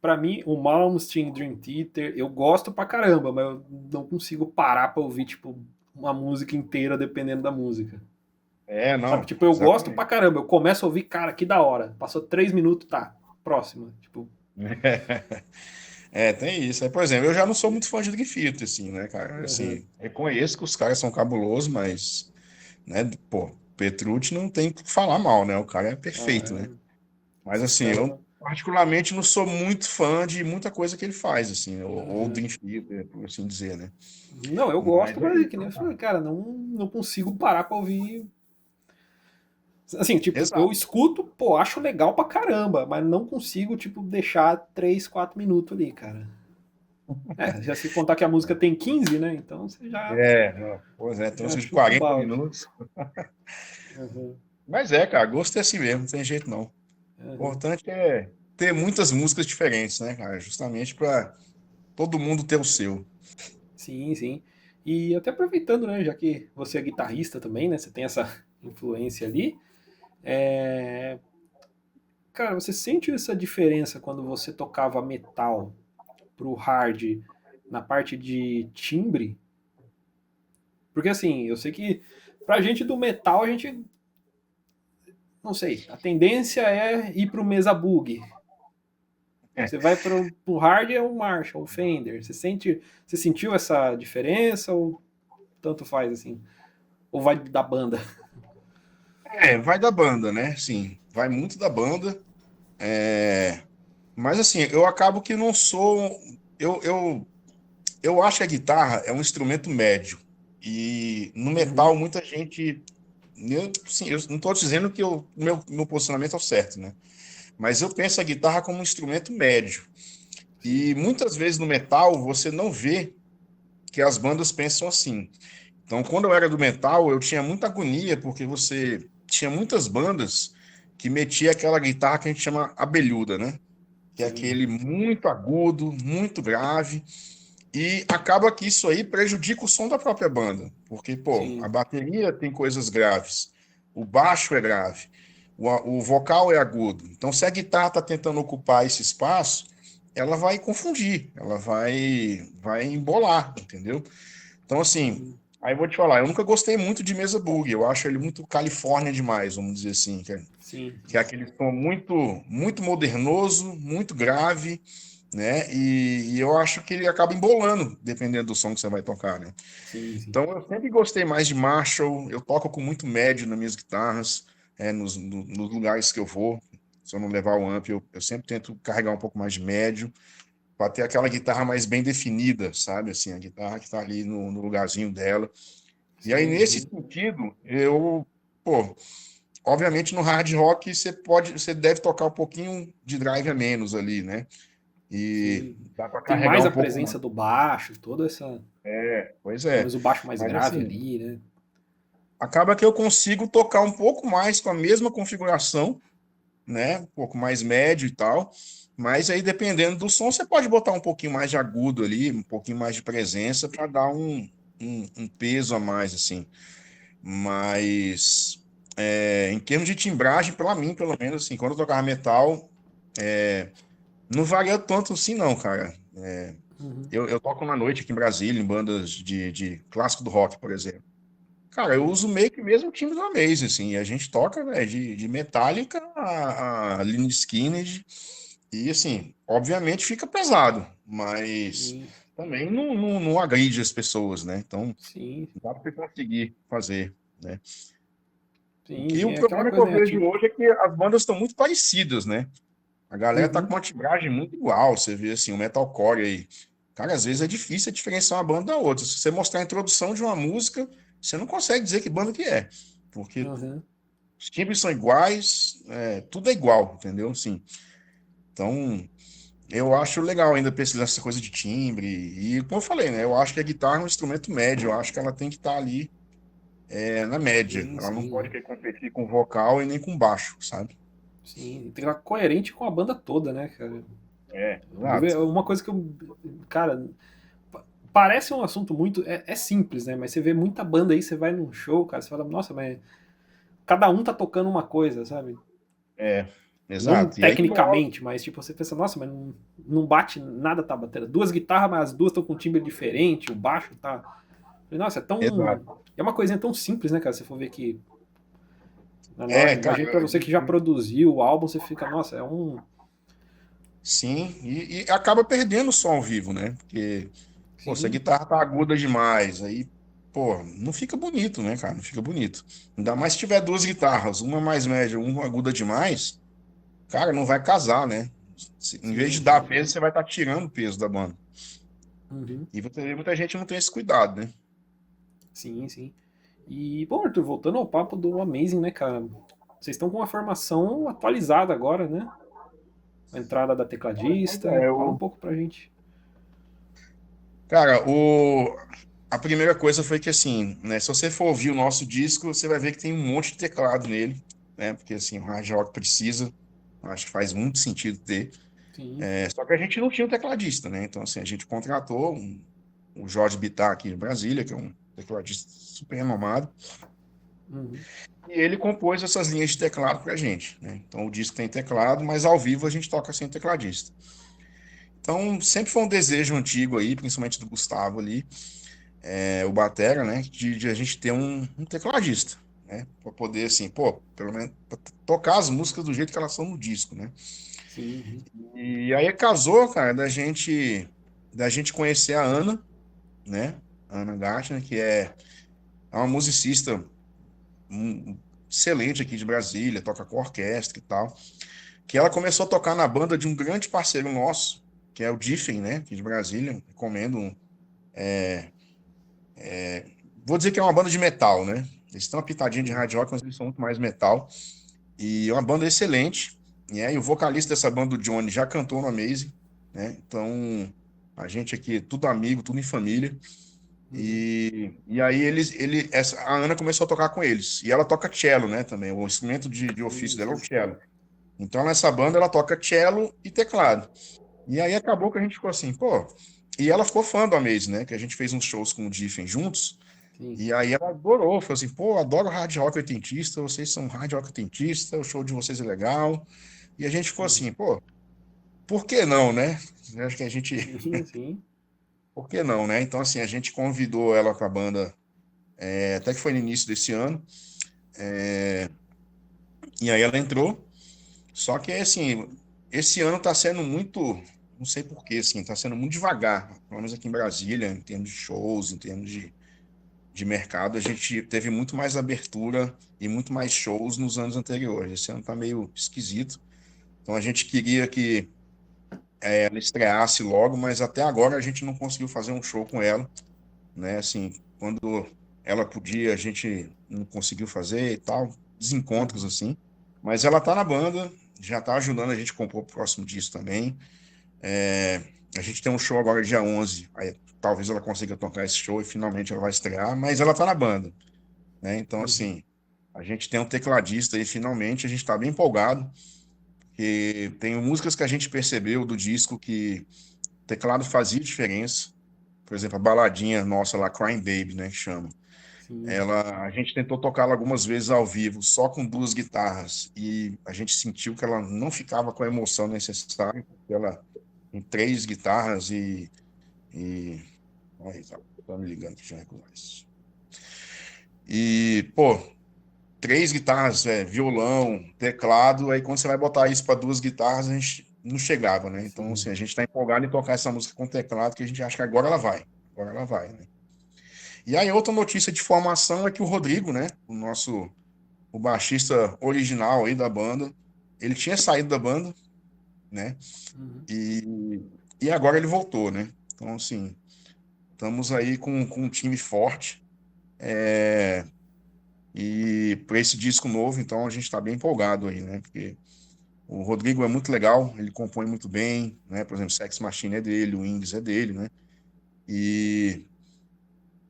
pra mim, o Malmsteen Dream Theater, eu gosto pra caramba, mas eu não consigo parar pra ouvir, tipo, uma música inteira dependendo da música. Sabe, Não, tipo, eu gosto pra exatamente. caramba, eu começo a ouvir, cara, que da hora. Passou 3 minutos, tá, próxima. Tipo, Tem isso. Por exemplo, eu já não sou muito fã de Dream Theater, assim, né, cara? uhum, Assim, reconheço que os caras são cabulosos, mas, né, pô, Petrucci não tem o que falar mal, né? O cara é ah, perfeito, né? é, Mas, esses assim, caras. eu particularmente não sou muito fã de muita coisa que ele faz, assim, ou Uhum. Dream Theater, por assim dizer, né? Não, eu gosto, Mas é mas é que isso, nem né, eu cara? falei, cara, não consigo parar pra ouvir. Assim, tipo, eu Exato. escuto, pô, acho legal pra caramba, mas não consigo, tipo, deixar 3, 4 minutos ali, cara. É, já se contar que a música tem 15, né? Então você Não, pois é, tem já música de chuta o 40 balde. minutos. Uhum, Mas cara, gosto é assim mesmo, não tem jeito não. O uhum. importante é ter muitas músicas diferentes, né, cara? Justamente para todo mundo ter o seu. Sim, sim. E até aproveitando, né, já que você é guitarrista também, né? Você tem essa influência ali. É... Cara, você sente essa diferença quando você tocava metal pro hard na parte de timbre? Porque assim, eu sei que pra gente do metal, a gente, não sei, a tendência é ir pro mesa bug. Você vai pro hard é o Marshall, o Fender. Você sentiu essa diferença ou tanto faz assim? Ou vai da banda? Vai da banda, né? Sim, vai muito da banda. Mas assim, eu acabo que não sou. Eu acho que a guitarra é um instrumento médio. E no metal, Uhum. muita gente. Sim, eu não estou dizendo que meu posicionamento é o certo, né? Mas eu penso a guitarra como um instrumento médio. Sim, E muitas vezes no metal você não vê que as bandas pensam assim. Então, quando eu era do metal, eu tinha muita agonia, porque você tinha muitas bandas que metia aquela guitarra que a gente chama abelhuda, né? Que é sim, aquele muito agudo, muito grave. E acaba que isso aí prejudica o som da própria banda. Porque, pô, a sim, bateria tem coisas graves, o baixo é grave, o vocal é agudo. Então, se a guitarra está tentando ocupar esse espaço, ela vai confundir, ela vai embolar, entendeu? Então, assim, uhum, aí eu vou te falar, eu nunca gostei muito de Mesa Boogie, eu acho ele muito Califórnia demais, vamos dizer assim, sim. que é aquele som muito, muito modernoso, muito grave, né? E eu acho que ele acaba embolando, dependendo do som que você vai tocar, né? Sim, sim. Então, eu sempre gostei mais de Marshall, eu toco com muito médio nas minhas guitarras, nos lugares que eu vou, se eu não levar o amp, eu sempre tento carregar um pouco mais de médio, para ter aquela guitarra mais bem definida, sabe? Assim, a guitarra que está ali no lugarzinho dela. E aí, Sim, nesse uhum. sentido, pô, obviamente no hard rock você deve tocar um pouquinho de drive a menos ali, né? E Sim. dá para Tem carregar mais um a pouco mais. presença do baixo, toda essa. Pois Pelo é. menos o baixo mais Mas grave assim, ali, né? acaba que eu consigo tocar um pouco mais com a mesma configuração, né? Um pouco mais médio e tal. Mas aí, dependendo do som, você pode botar um pouquinho mais de agudo ali, um pouquinho mais de presença para dar um peso a mais, assim. Mas em termos de timbragem, para mim, pelo menos, assim, quando eu tocava metal, Não varia tanto assim, não, cara. Uhum. Eu toco na noite aqui em Brasília, em bandas de clássico do rock, por exemplo. Cara, eu Sim, uso meio que o mesmo time do Amaze, assim, e a gente toca, velho, de Metallica a Lynyrd Skynyrd, e assim, obviamente fica pesado, mas sim, também não agride as pessoas, né? Então, sim, dá pra você conseguir fazer, né? sim, O sim. É aquela problema que eu coisa, né? vejo Tipo, hoje é que as bandas estão muito parecidas, né? A galera tá com uhum. uma tigragem muito igual, você vê assim, o metalcore aí. Cara, às vezes é difícil diferenciar uma banda da outra. Se você mostrar a introdução de uma música, você não consegue dizer que banda que é, porque Uhum. os timbres são iguais, tudo é igual, entendeu? Assim, então, eu acho legal ainda pesquisar essa coisa de timbre. E, como eu falei, né? Eu acho que a guitarra é um instrumento médio. Eu acho que ela tem que estar ali, na média. Sim, Ela não sim, pode né? querer competir com vocal e nem com baixo, sabe? Sim. Tem que estar coerente com a banda toda, né, cara? Exato. Uma coisa que eu. Cara, parece um assunto muito. É simples, né? Mas você vê muita banda aí, você vai num show, cara, você fala, nossa, mas cada um tá tocando uma coisa, sabe? É, Não exato. E aí, uma hora, tecnicamente, mas tipo, você pensa, nossa, mas não bate, nada tá batendo. Duas guitarras, mas as duas estão com um timbre diferente, o baixo tá. Nossa, é tão. exato. É uma coisinha tão simples, né, cara? Se for ver que. Cara, Imagina pra você que já produziu o álbum, você fica, nossa, é um. sim, e acaba perdendo o som ao vivo, né? Porque, pô, se a Sim, guitarra tá aguda demais, aí, pô, não fica bonito, né, cara? Não fica bonito. Ainda mais se tiver duas guitarras, uma mais média, uma aguda demais, cara, não vai casar, né? Em vez de sim, dar sim. peso, você vai estar tirando o peso da banda. Uhum. E muita gente não tem esse cuidado, né? Sim, sim. E, bom, Arthur, voltando ao papo do Amazing, né, cara? Vocês estão com uma formação atualizada agora, né? A entrada da Pois tecladista. é, Fala um pouco pra gente. cara, a primeira coisa foi que, assim, né, se você for ouvir o nosso disco, você vai ver que tem um monte de teclado nele, né? Porque, assim, o hard rock precisa, acho que faz muito sentido ter. Sim. Só que a gente não tinha um tecladista, né? Então, assim, a gente contratou o Jorge Bittar aqui em Brasília, que é um tecladista super renomado, Uhum. e ele compôs essas linhas de teclado pra gente, né? Então, o disco tem teclado, mas ao vivo a gente toca sem tecladista. Então, sempre foi um desejo antigo aí, principalmente do Gustavo ali, o batera, né, de a gente ter um tecladista, né, para poder assim, pô, pelo menos pra tocar as músicas do jeito que elas são no disco, né? Sim. Uhum. E aí casou, cara, da gente conhecer a Ana, né? A Ana Gartner, que é uma musicista um, excelente aqui de Brasília, toca com orquestra e tal, que ela começou a tocar na banda de um grande parceiro nosso, que é o Diffen, né, aqui de Brasília, recomendo. Vou dizer que é uma banda de metal, né? Eles estão uma pitadinha de Sim. hard rock, mas eles são muito mais metal. E é uma banda excelente, né? E o vocalista dessa banda, o Johnny, já cantou no Amazing, né? Então, a gente aqui, tudo amigo, tudo em família. Uhum. E aí a Ana começou a tocar com eles. E ela toca cello, né? Também. O instrumento de ofício Sim, dela é o sim. cello. Então, nessa banda, ela toca cello e teclado. E aí acabou que a gente ficou assim, pô. E ela ficou fã do Amazing, né? Que a gente fez uns shows com o Diffen juntos. Sim. E aí ela adorou, falou assim, pô, adoro hard rock oitentista, vocês são hard rock oitentista, o show de vocês é legal. E a gente ficou assim, Uhum. pô, por que não, né? Eu acho que Sim, sim. por que não, né? Então, assim, a gente convidou ela para a banda, até que foi no início desse ano, e aí ela entrou. Só que, assim, esse ano tá sendo muito, não sei por quê, assim, tá sendo muito devagar, pelo menos aqui em Brasília, em termos de shows, em termos de mercado, a gente teve muito mais abertura e muito mais shows nos anos anteriores. Esse ano tá meio esquisito. Então a gente queria que ela estreasse logo, mas até agora a gente não conseguiu fazer um show com ela, né? Assim, quando ela podia, a gente não conseguiu fazer e tal, desencontros Uhum. assim. Mas ela tá na banda, já tá ajudando a gente a compor o próximo disco também. A gente tem um show agora dia 11, aí talvez ela consiga tocar esse show e finalmente ela vai estrear, mas ela tá na banda, né? Então, Uhum. assim, a gente tem um tecladista aí, finalmente, a gente está bem empolgado, que tem músicas que a gente percebeu do disco que o teclado fazia diferença. Por exemplo, a baladinha nossa lá, Crying Baby, né, que chama. Uhum. A gente tentou tocá-la algumas vezes ao vivo, só com duas guitarras, e a gente sentiu que ela não ficava com a emoção necessária, porque ela tem três guitarras e... Aí, tá me ligando que já é isso. E, pô, três guitarras, violão, teclado, aí quando você vai botar isso para duas guitarras, a gente não chegava, né? Então, assim, Sim. a gente tá empolgado em tocar essa música com teclado, que a gente acha que agora ela vai, né? E aí, outra notícia de formação é que o Rodrigo, né, o baixista original aí da banda, ele tinha saído da banda, né? Uhum. E, e agora ele voltou, né? Então, assim, estamos aí com um time forte. E para esse disco novo, então, a gente está bem empolgado aí, né? Porque o Rodrigo é muito legal, ele compõe muito bem, né? Por exemplo, Sex Machine é dele, o Wings é dele, né? E,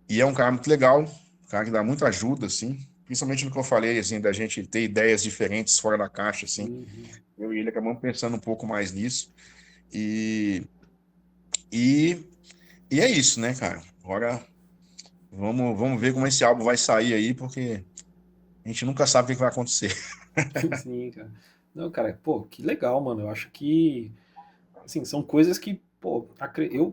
e é um cara muito legal, um cara que dá muita ajuda, assim, principalmente no que eu falei, assim, da gente ter ideias diferentes fora da caixa, assim. Uhum. Eu e ele acabamos pensando um pouco mais nisso. E, e, e é isso, né, cara? Agora vamos ver como esse álbum vai sair aí, porque a gente nunca sabe o que vai acontecer. Sim, cara. Não, cara, pô, que legal, mano. Eu acho que, assim, são coisas que, pô,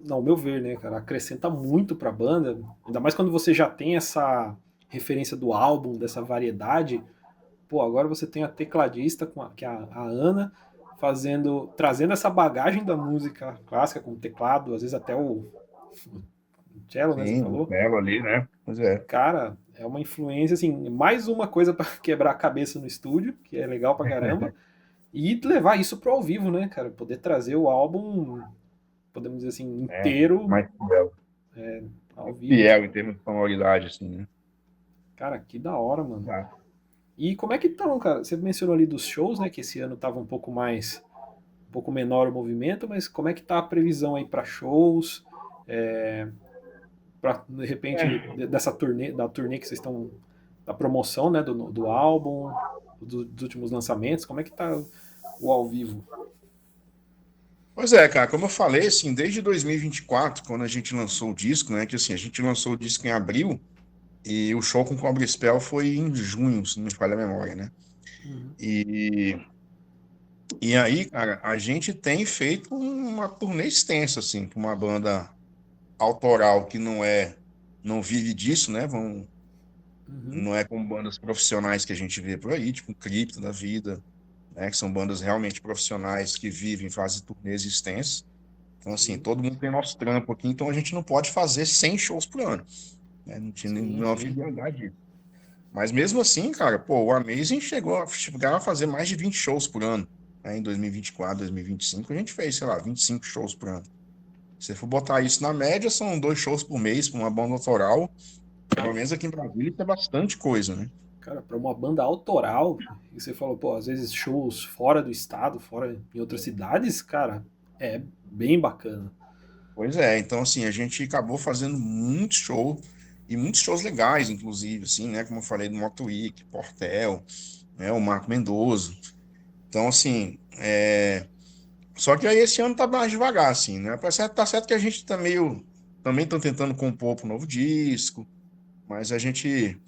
ao meu ver, né, cara, acrescenta muito pra banda. Ainda mais quando você já tem essa referência do álbum, dessa variedade. Pô, agora você tem a tecladista, que é a Ana, trazendo essa bagagem da música clássica com o teclado, às vezes até o cello, né, você Sim, o falou. Melo ali, né? Pois é. Cara, é uma influência, assim, mais uma coisa pra quebrar a cabeça no estúdio, que é legal pra caramba, e levar isso pro ao vivo, né, cara? Poder trazer o álbum, podemos dizer assim, É, inteiro mais fiel. ao vivo. Fiel em termos de sonoridade, assim, né? Cara, que da hora, mano. Tá. E como é que estão, cara? Você mencionou ali dos shows, né, que esse ano tava um pouco menor o movimento, mas como é que tá a previsão aí pra shows? Pra, de repente, É. da turnê que vocês estão, da promoção, né, do álbum, dos últimos lançamentos, como é que tá o ao vivo? Pois é, cara, como eu falei, assim, desde 2024, quando a gente lançou o disco, né, que assim, a gente lançou o disco em abril e o show com o Cobra Spell foi em junho, se não me falha a memória, né? Uhum, E, e aí, cara, a gente tem feito uma turnê extensa, assim, com uma banda autoral que não vive disso, né? uhum, Não é como bandas profissionais que a gente vê por aí, tipo Cripto da vida, né? Que são bandas realmente profissionais que vivem, fazem turnês extensas. Então, assim, sim, todo mundo tem nosso trampo aqui, então a gente não pode fazer 100 shows por ano, né? Não tinha sim, nenhuma sim. viabilidade disso. Mas mesmo assim, cara, pô, o Amazing chegaram a fazer mais de 20 shows por ano, né? Em 2024, 2025, a gente fez, sei lá, 25 shows por ano. Se você for botar isso na média, são 2 shows por mês para uma banda autoral. Pelo menos aqui em Brasília, isso é bastante coisa, né? Cara, pra uma banda autoral, e você falou, pô, às vezes shows fora do estado, fora em outras cidades, cara, é bem bacana. Pois é, então assim, a gente acabou fazendo muito show, e muitos shows legais, inclusive, assim, né? Como eu falei do Moto Week, Portel, né? O Marco Mendoza. Então, assim, só que aí esse ano tá mais devagar, assim, né? Tá certo que a gente tá meio. Também estão tentando compor para um novo disco, mas a gente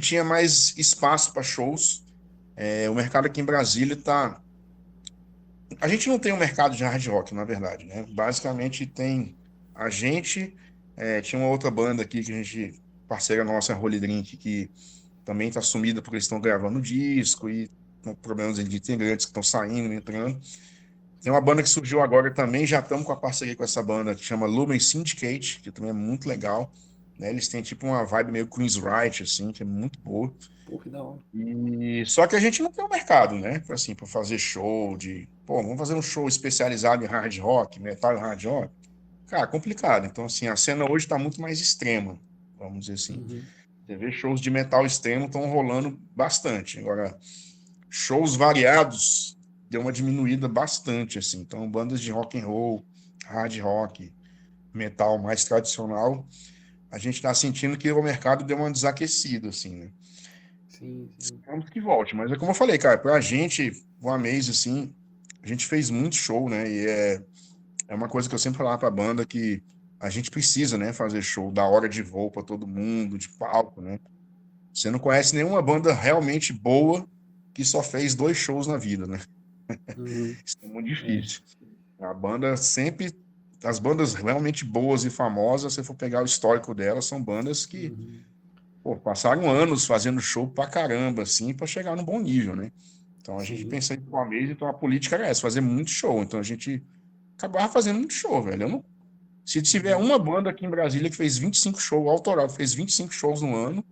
tinha mais espaço para shows. O mercado aqui em Brasília tá. A gente não tem um mercado de hard rock, na verdade, né? Basicamente tem a gente, tinha uma outra banda aqui que a gente, parceira nossa, a Holy Drink, que também está sumida porque eles estão gravando disco e com problemas de integrantes que estão saindo, entrando. Tem uma banda que surgiu agora também, já estamos com a parceria com essa banda que chama Lumen Syndicate, que também é muito legal, né? Eles têm tipo uma vibe meio Queen's Right, assim, que é muito boa. Pô, que da hora. E só que a gente não tem um mercado, né? Assim, para fazer show pô, vamos fazer um show especializado em hard rock, metal e hard rock. Cara, complicado. Então, assim, a cena hoje está muito mais extrema, vamos dizer assim. Uhum, Você vê shows de metal extremo estão rolando bastante. Agora, shows variados deu uma diminuída bastante, assim. Então, bandas de rock and roll, hard rock, metal mais tradicional, a gente está sentindo que o mercado deu uma desaquecida, assim, né? sim, sim. Esperamos que volte, mas é como eu falei, cara, pra gente, o Amaze, assim, a gente fez muito show, né? E é uma coisa que eu sempre falava pra banda que a gente precisa, né, fazer show, dar hora de voo para todo mundo, de palco, né? Você não conhece nenhuma banda realmente boa que só fez 2 shows na vida, né? Uhum. Isso é muito É. difícil. A banda sempre, as bandas realmente boas e famosas, se você for pegar o histórico delas, são bandas que, Uhum. pô, passaram anos fazendo show pra caramba, assim, para chegar num bom nível, né? Então a gente Sim. pensa em uma vez, então a política era essa, fazer muito show. Então a gente acabava fazendo muito show, velho. Eu não, se tiver Uhum. uma banda aqui em Brasília que fez 25 shows, autoral, fez 25 shows no ano,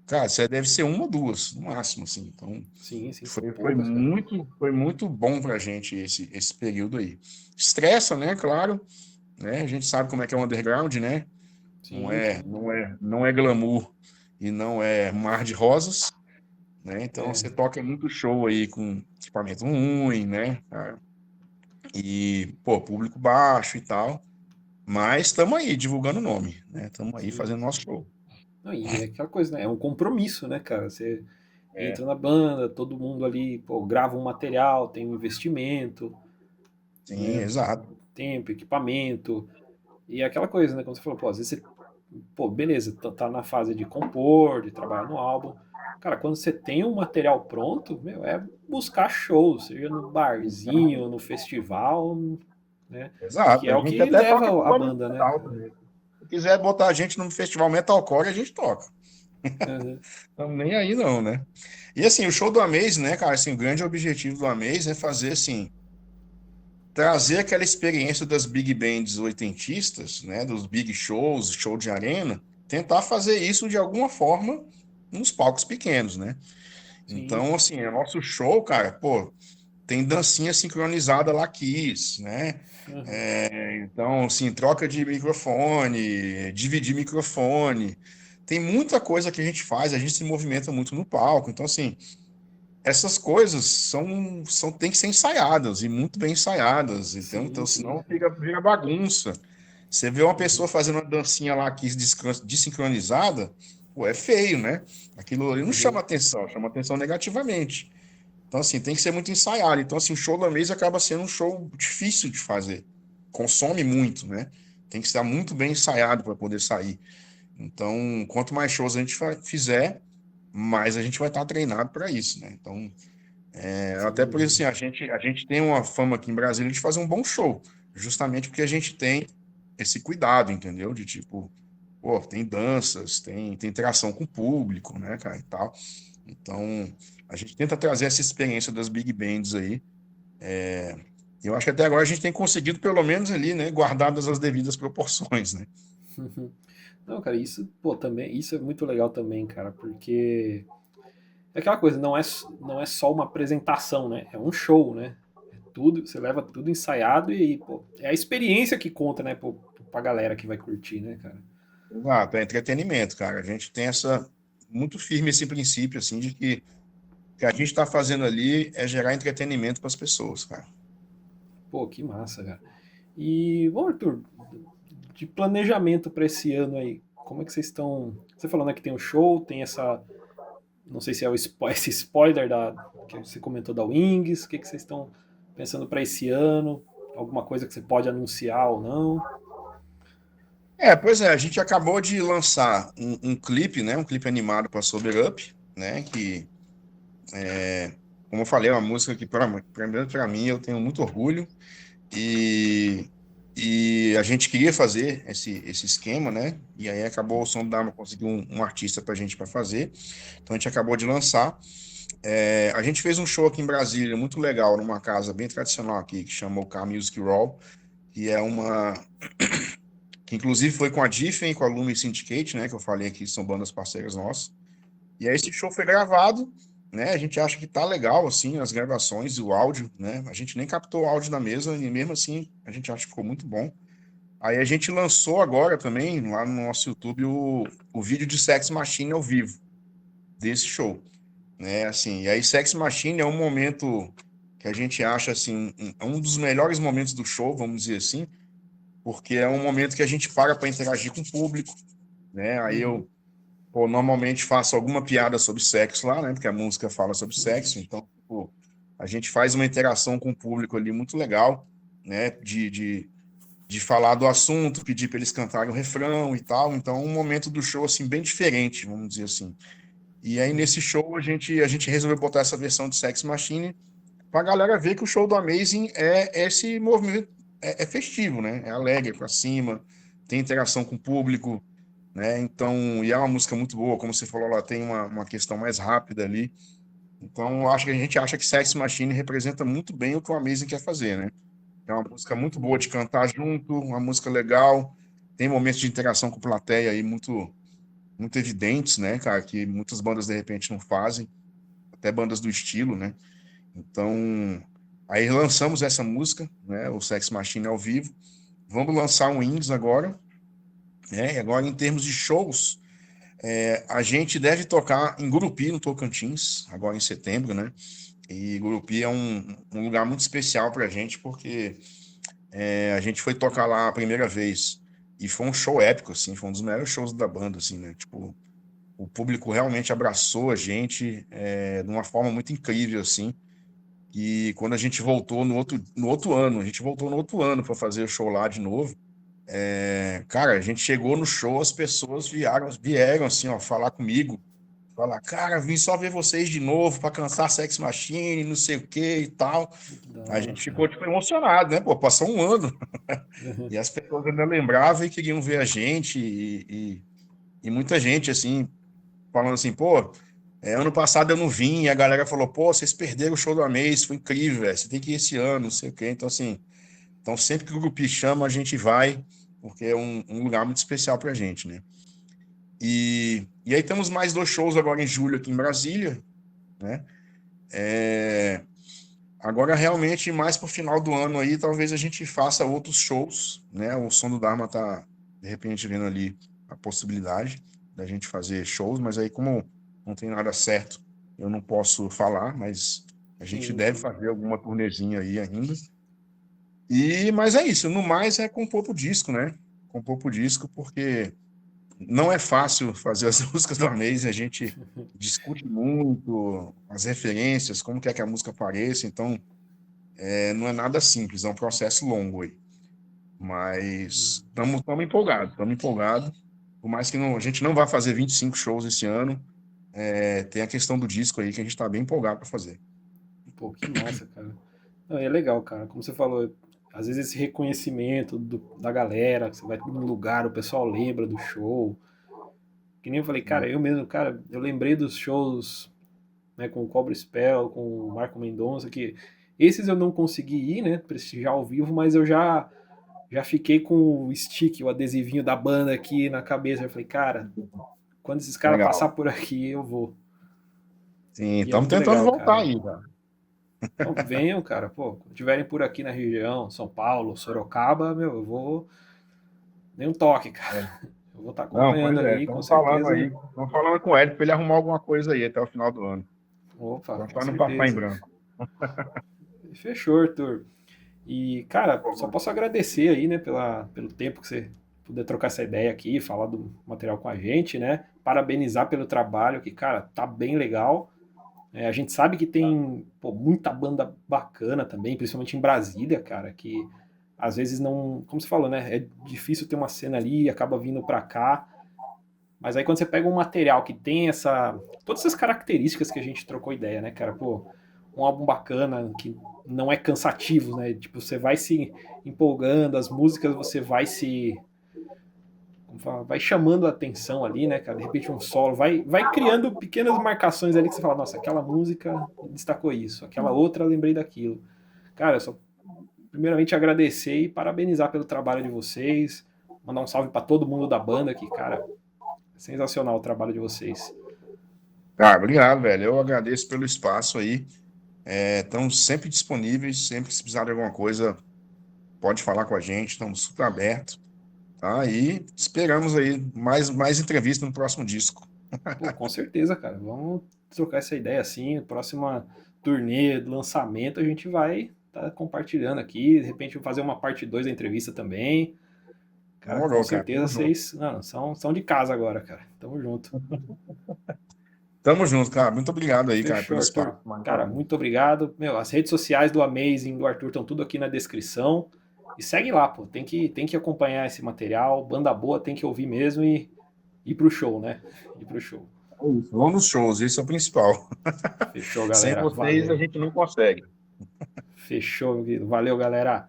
cara, você deve ser uma ou duas, no máximo, assim. Então, Sim, sim, são foi poucas, cara. muito bom pra gente esse período aí. Estressa, né? Claro, né? A gente sabe como é que é o underground, né? Sim, sim. Não é glamour e não é mar de rosas, né? Então É. você toca muito show aí com equipamento ruim, né? E, pô, público baixo e tal. Mas estamos aí divulgando o nome, né? Estamos aí Sim, fazendo nosso sim. show. Não, e é aquela coisa, né? É um compromisso, né, cara? Você É, entra na banda, todo mundo ali, pô, grava um material, tem um investimento, sim, né? exato. Tempo, equipamento. E é aquela coisa, né? Como você falou, pô, às vezes você, pô, beleza, tá na fase de compor, de trabalhar no álbum. Cara, quando você tem um material pronto, meu, é buscar shows, seja no barzinho, no festival, né? Que Exato. é A o gente que até leva toca com a banda de banda, né, metal cara? também. Se quiser botar a gente num festival metalcore, a gente toca. Uhum. Estamos nem aí não, né? E assim, o show do Amaze, né, cara, assim, o grande objetivo do Amaze é fazer assim, trazer aquela experiência das big bands oitentistas, né, dos big shows, show de arena, tentar fazer isso de alguma forma nos palcos pequenos, né? Sim, Então, sim. assim, é nosso show, cara, pô, tem dancinha sincronizada lá Kiss, né? Uhum. Então, assim, troca de microfone, dividir microfone. Tem muita coisa que a gente faz, a gente se movimenta muito no palco. Então, assim, essas coisas tem que ser ensaiadas e muito bem ensaiadas. Sim, Então sim. senão vira bagunça. Você vê uma pessoa Uhum. fazendo uma dancinha lá aqui desincronizada, pô, é feio, né? Aquilo ali não Uhum. chama atenção negativamente. Então, assim, tem que ser muito ensaiado. Então, assim, o show da mesa acaba sendo um show difícil de fazer. Consome muito, né? Tem que estar muito bem ensaiado para poder sair. Então, quanto mais shows a gente fizer, mais a gente vai estar treinado para isso, né? Então, até por isso, Sim. assim, a gente tem uma fama aqui em Brasília de fazer um bom show, justamente porque a gente tem esse cuidado, entendeu? De tipo, pô, tem danças, tem interação com o público, né, cara, e tal. Então, a gente tenta trazer essa experiência das big bands aí. Eu acho que até agora a gente tem conseguido, pelo menos ali, né, guardadas as devidas proporções, né? Uhum. Não, cara, isso, pô, também, isso é muito legal também, cara, porque é aquela coisa, não é só uma apresentação, né? É um show, né? É tudo, você leva tudo ensaiado e, pô, é a experiência que conta, né, pô, pra galera que vai curtir, né, cara? Exato, é entretenimento, cara. A gente tem muito firme esse princípio, assim, de que o que a gente está fazendo ali é gerar entretenimento para as pessoas, cara. Pô, que massa, cara. E, bom, Arthur, de planejamento para esse ano aí, como é que vocês estão? Você falou, né, que tem um show, tem essa, não sei se é esse spoiler que você comentou da Wings, o que vocês estão pensando para esse ano? Alguma coisa que você pode anunciar ou não? Pois é, a gente acabou de lançar um clipe, né? Um clipe animado para Sober Up, né? Que, como eu falei, é uma música que, para mim, eu tenho muito orgulho. E, e a gente queria fazer esse esquema, né? E aí acabou o Som Dharma conseguiu um artista para a gente para fazer. Então a gente acabou de lançar. A gente fez um show aqui em Brasília, muito legal, numa casa bem tradicional aqui, que chamou Car Music Raw, que é uma. Que inclusive foi com a Diffen e com a Lumen Syndicate, né? Que eu falei aqui, são bandas parceiras nossas. E aí esse show foi gravado, né? A gente acha que tá legal, assim, as gravações e o áudio, né? A gente nem captou o áudio da mesa e mesmo assim a gente acha que ficou muito bom. Aí a gente lançou agora também, lá no nosso YouTube, o vídeo de Sex Machine ao vivo desse show, né? Assim, e aí Sex Machine é um momento que a gente acha, assim, um dos melhores momentos do show, vamos dizer assim, porque é um momento que a gente para interagir com o público, né? Aí Uhum, eu pô, normalmente faço alguma piada sobre sexo lá, né? Porque a música fala sobre uhum, sexo. Então, a gente faz uma interação com o público ali muito legal, né? de falar do assunto, pedir para eles cantarem o refrão e tal. Então, um momento do show, assim, bem diferente, vamos dizer assim. E aí, nesse show, a gente resolveu botar essa versão de Sex Machine para a galera ver que o show do Amazing é esse movimento, é festivo, né? É alegre, para cima, tem interação com o público, né? Então, e é uma música muito boa, como você falou, ela tem uma questão mais rápida ali. Então, eu acho que a gente acha que Sex Machine representa muito bem o que o Amazing quer fazer, né? É uma música muito boa de cantar junto, uma música legal, tem momentos de interação com a plateia aí muito evidentes, né, cara, que muitas bandas de repente não fazem, até bandas do estilo, né? Então, aí lançamos essa música, né, o Sex Machine ao vivo. Vamos lançar um Indies agora, né? E agora em termos de shows, a gente deve tocar em Gurupi, no Tocantins, agora em setembro, né? E Gurupi é um lugar muito especial pra gente, porque a gente foi tocar lá a primeira vez e foi um show épico, assim, foi um dos melhores shows da banda, assim, né? Tipo, o público realmente abraçou a gente de uma forma muito incrível, assim. E quando a gente voltou no outro ano, a gente voltou no outro ano para fazer o show lá de novo. Cara, a gente chegou no show, as pessoas vieram assim, ó, falar comigo, falar, cara, vim só ver vocês de novo para cansar Sex Machine, não sei o que e tal. Que da A hora, gente ficou cara. tipo emocionado, né? Pô, passou um ano. E as pessoas ainda lembravam e queriam ver a gente e muita gente assim falando assim, pô, ano passado eu não vim, e a galera falou, pô, vocês perderam o show do Amazing, foi incrível, velho, você tem que ir esse ano, não sei o quê. Então, assim, então sempre que o grupo chama, a gente vai, porque é um lugar muito especial pra gente, né? E aí temos mais 2 shows agora em julho aqui em Brasília, né? É, agora, realmente, mais pro final do ano aí, talvez a gente faça outros shows, né? O Som do Dharma tá, de repente, vendo ali a possibilidade da gente fazer shows, mas aí, como não tem nada certo, eu não posso falar, mas a gente Sim, deve sim. fazer alguma turnezinha aí ainda. Mas é isso, no mais é compor pro disco, né? Compor pro disco, porque não é fácil fazer as músicas do Amaze, a gente discute muito as referências, como quer que a música apareça, então não é nada simples, é um processo longo aí. Mas estamos empolgados, estamos empolgados. Por mais que a gente não vá fazer 25 shows esse ano, tem a questão do disco aí que a gente está bem empolgado para fazer. Pô, que massa, cara. Não, é legal, cara. Como você falou, às vezes esse reconhecimento da galera, que você vai num lugar, o pessoal lembra do show. Que nem eu falei, cara, eu mesmo, cara, eu lembrei dos shows, né, com o Cobra Spell, com o Marco Mendonça, que esses eu não consegui ir, né, prestigiar ao vivo, mas eu já fiquei com o stick, o adesivinho da banda aqui na cabeça. Eu falei, cara, quando esses caras passar Legal. por aqui, eu vou. Sim, E é estamos muito tentando legal, voltar cara. aí, cara. Então, venham, cara, pô, quando estiverem por aqui na região, São Paulo, Sorocaba, meu, eu vou. Nem um toque, cara. É. Eu vou estar Não, acompanhando pois é, aí, com estamos falando aí, certeza. estamos falando com o Ed para ele arrumar alguma coisa aí até o final do ano. Opa, Só com para não passar em certeza. branco. Fechou, Arthur. E, cara, só posso agradecer aí, né, pelo tempo que você puder trocar essa ideia aqui, falar do material com a gente, né? Parabenizar pelo trabalho, que, cara, tá bem legal. A gente sabe que tem pô, muita banda bacana também, principalmente em Brasília, cara, que às vezes não. Como você falou, né? É difícil ter uma cena ali, acaba vindo pra cá. Mas aí quando você pega um material que tem todas essas características que a gente trocou ideia, né, cara? Pô, um álbum bacana, que não é cansativo, né? Tipo, você vai se empolgando, as músicas você vai se. Vai chamando a atenção ali, né, cara? De repente um solo, vai criando pequenas marcações ali que você fala, nossa, aquela música destacou isso, aquela outra lembrei daquilo. Cara, eu só primeiramente agradecer e parabenizar pelo trabalho de vocês, mandar um salve para todo mundo da banda que, cara, sensacional o trabalho de vocês. Cara, obrigado, velho. Eu agradeço pelo espaço aí. Estamos sempre disponíveis, sempre que se precisar de alguma coisa, pode falar com a gente, estamos super abertos, tá? E esperamos aí mais entrevista no próximo disco. Pô, com certeza, cara. Vamos trocar essa ideia assim. Próxima turnê, lançamento, a gente vai tá compartilhando aqui. De repente, vou fazer uma parte 2 da entrevista também. Cara, com Demorou, cara. certeza Tamo junto. vocês não, são de casa agora, cara. Tamo junto. Tamo junto, cara. Muito obrigado aí, cara, Fechou, pelo Arthur. espaço mais uma Cara, vez. muito obrigado. Meu, as redes sociais do Amazing, do Arthur, estão tudo aqui na descrição. E segue lá, pô. Tem que acompanhar esse material. Banda boa tem que ouvir mesmo e ir pro show, né? Ir pro show. Vão nos shows, esse é o principal. Fechou, Sem galera. vocês a Valeu. gente não consegue. Fechou, meu querido. Valeu, galera.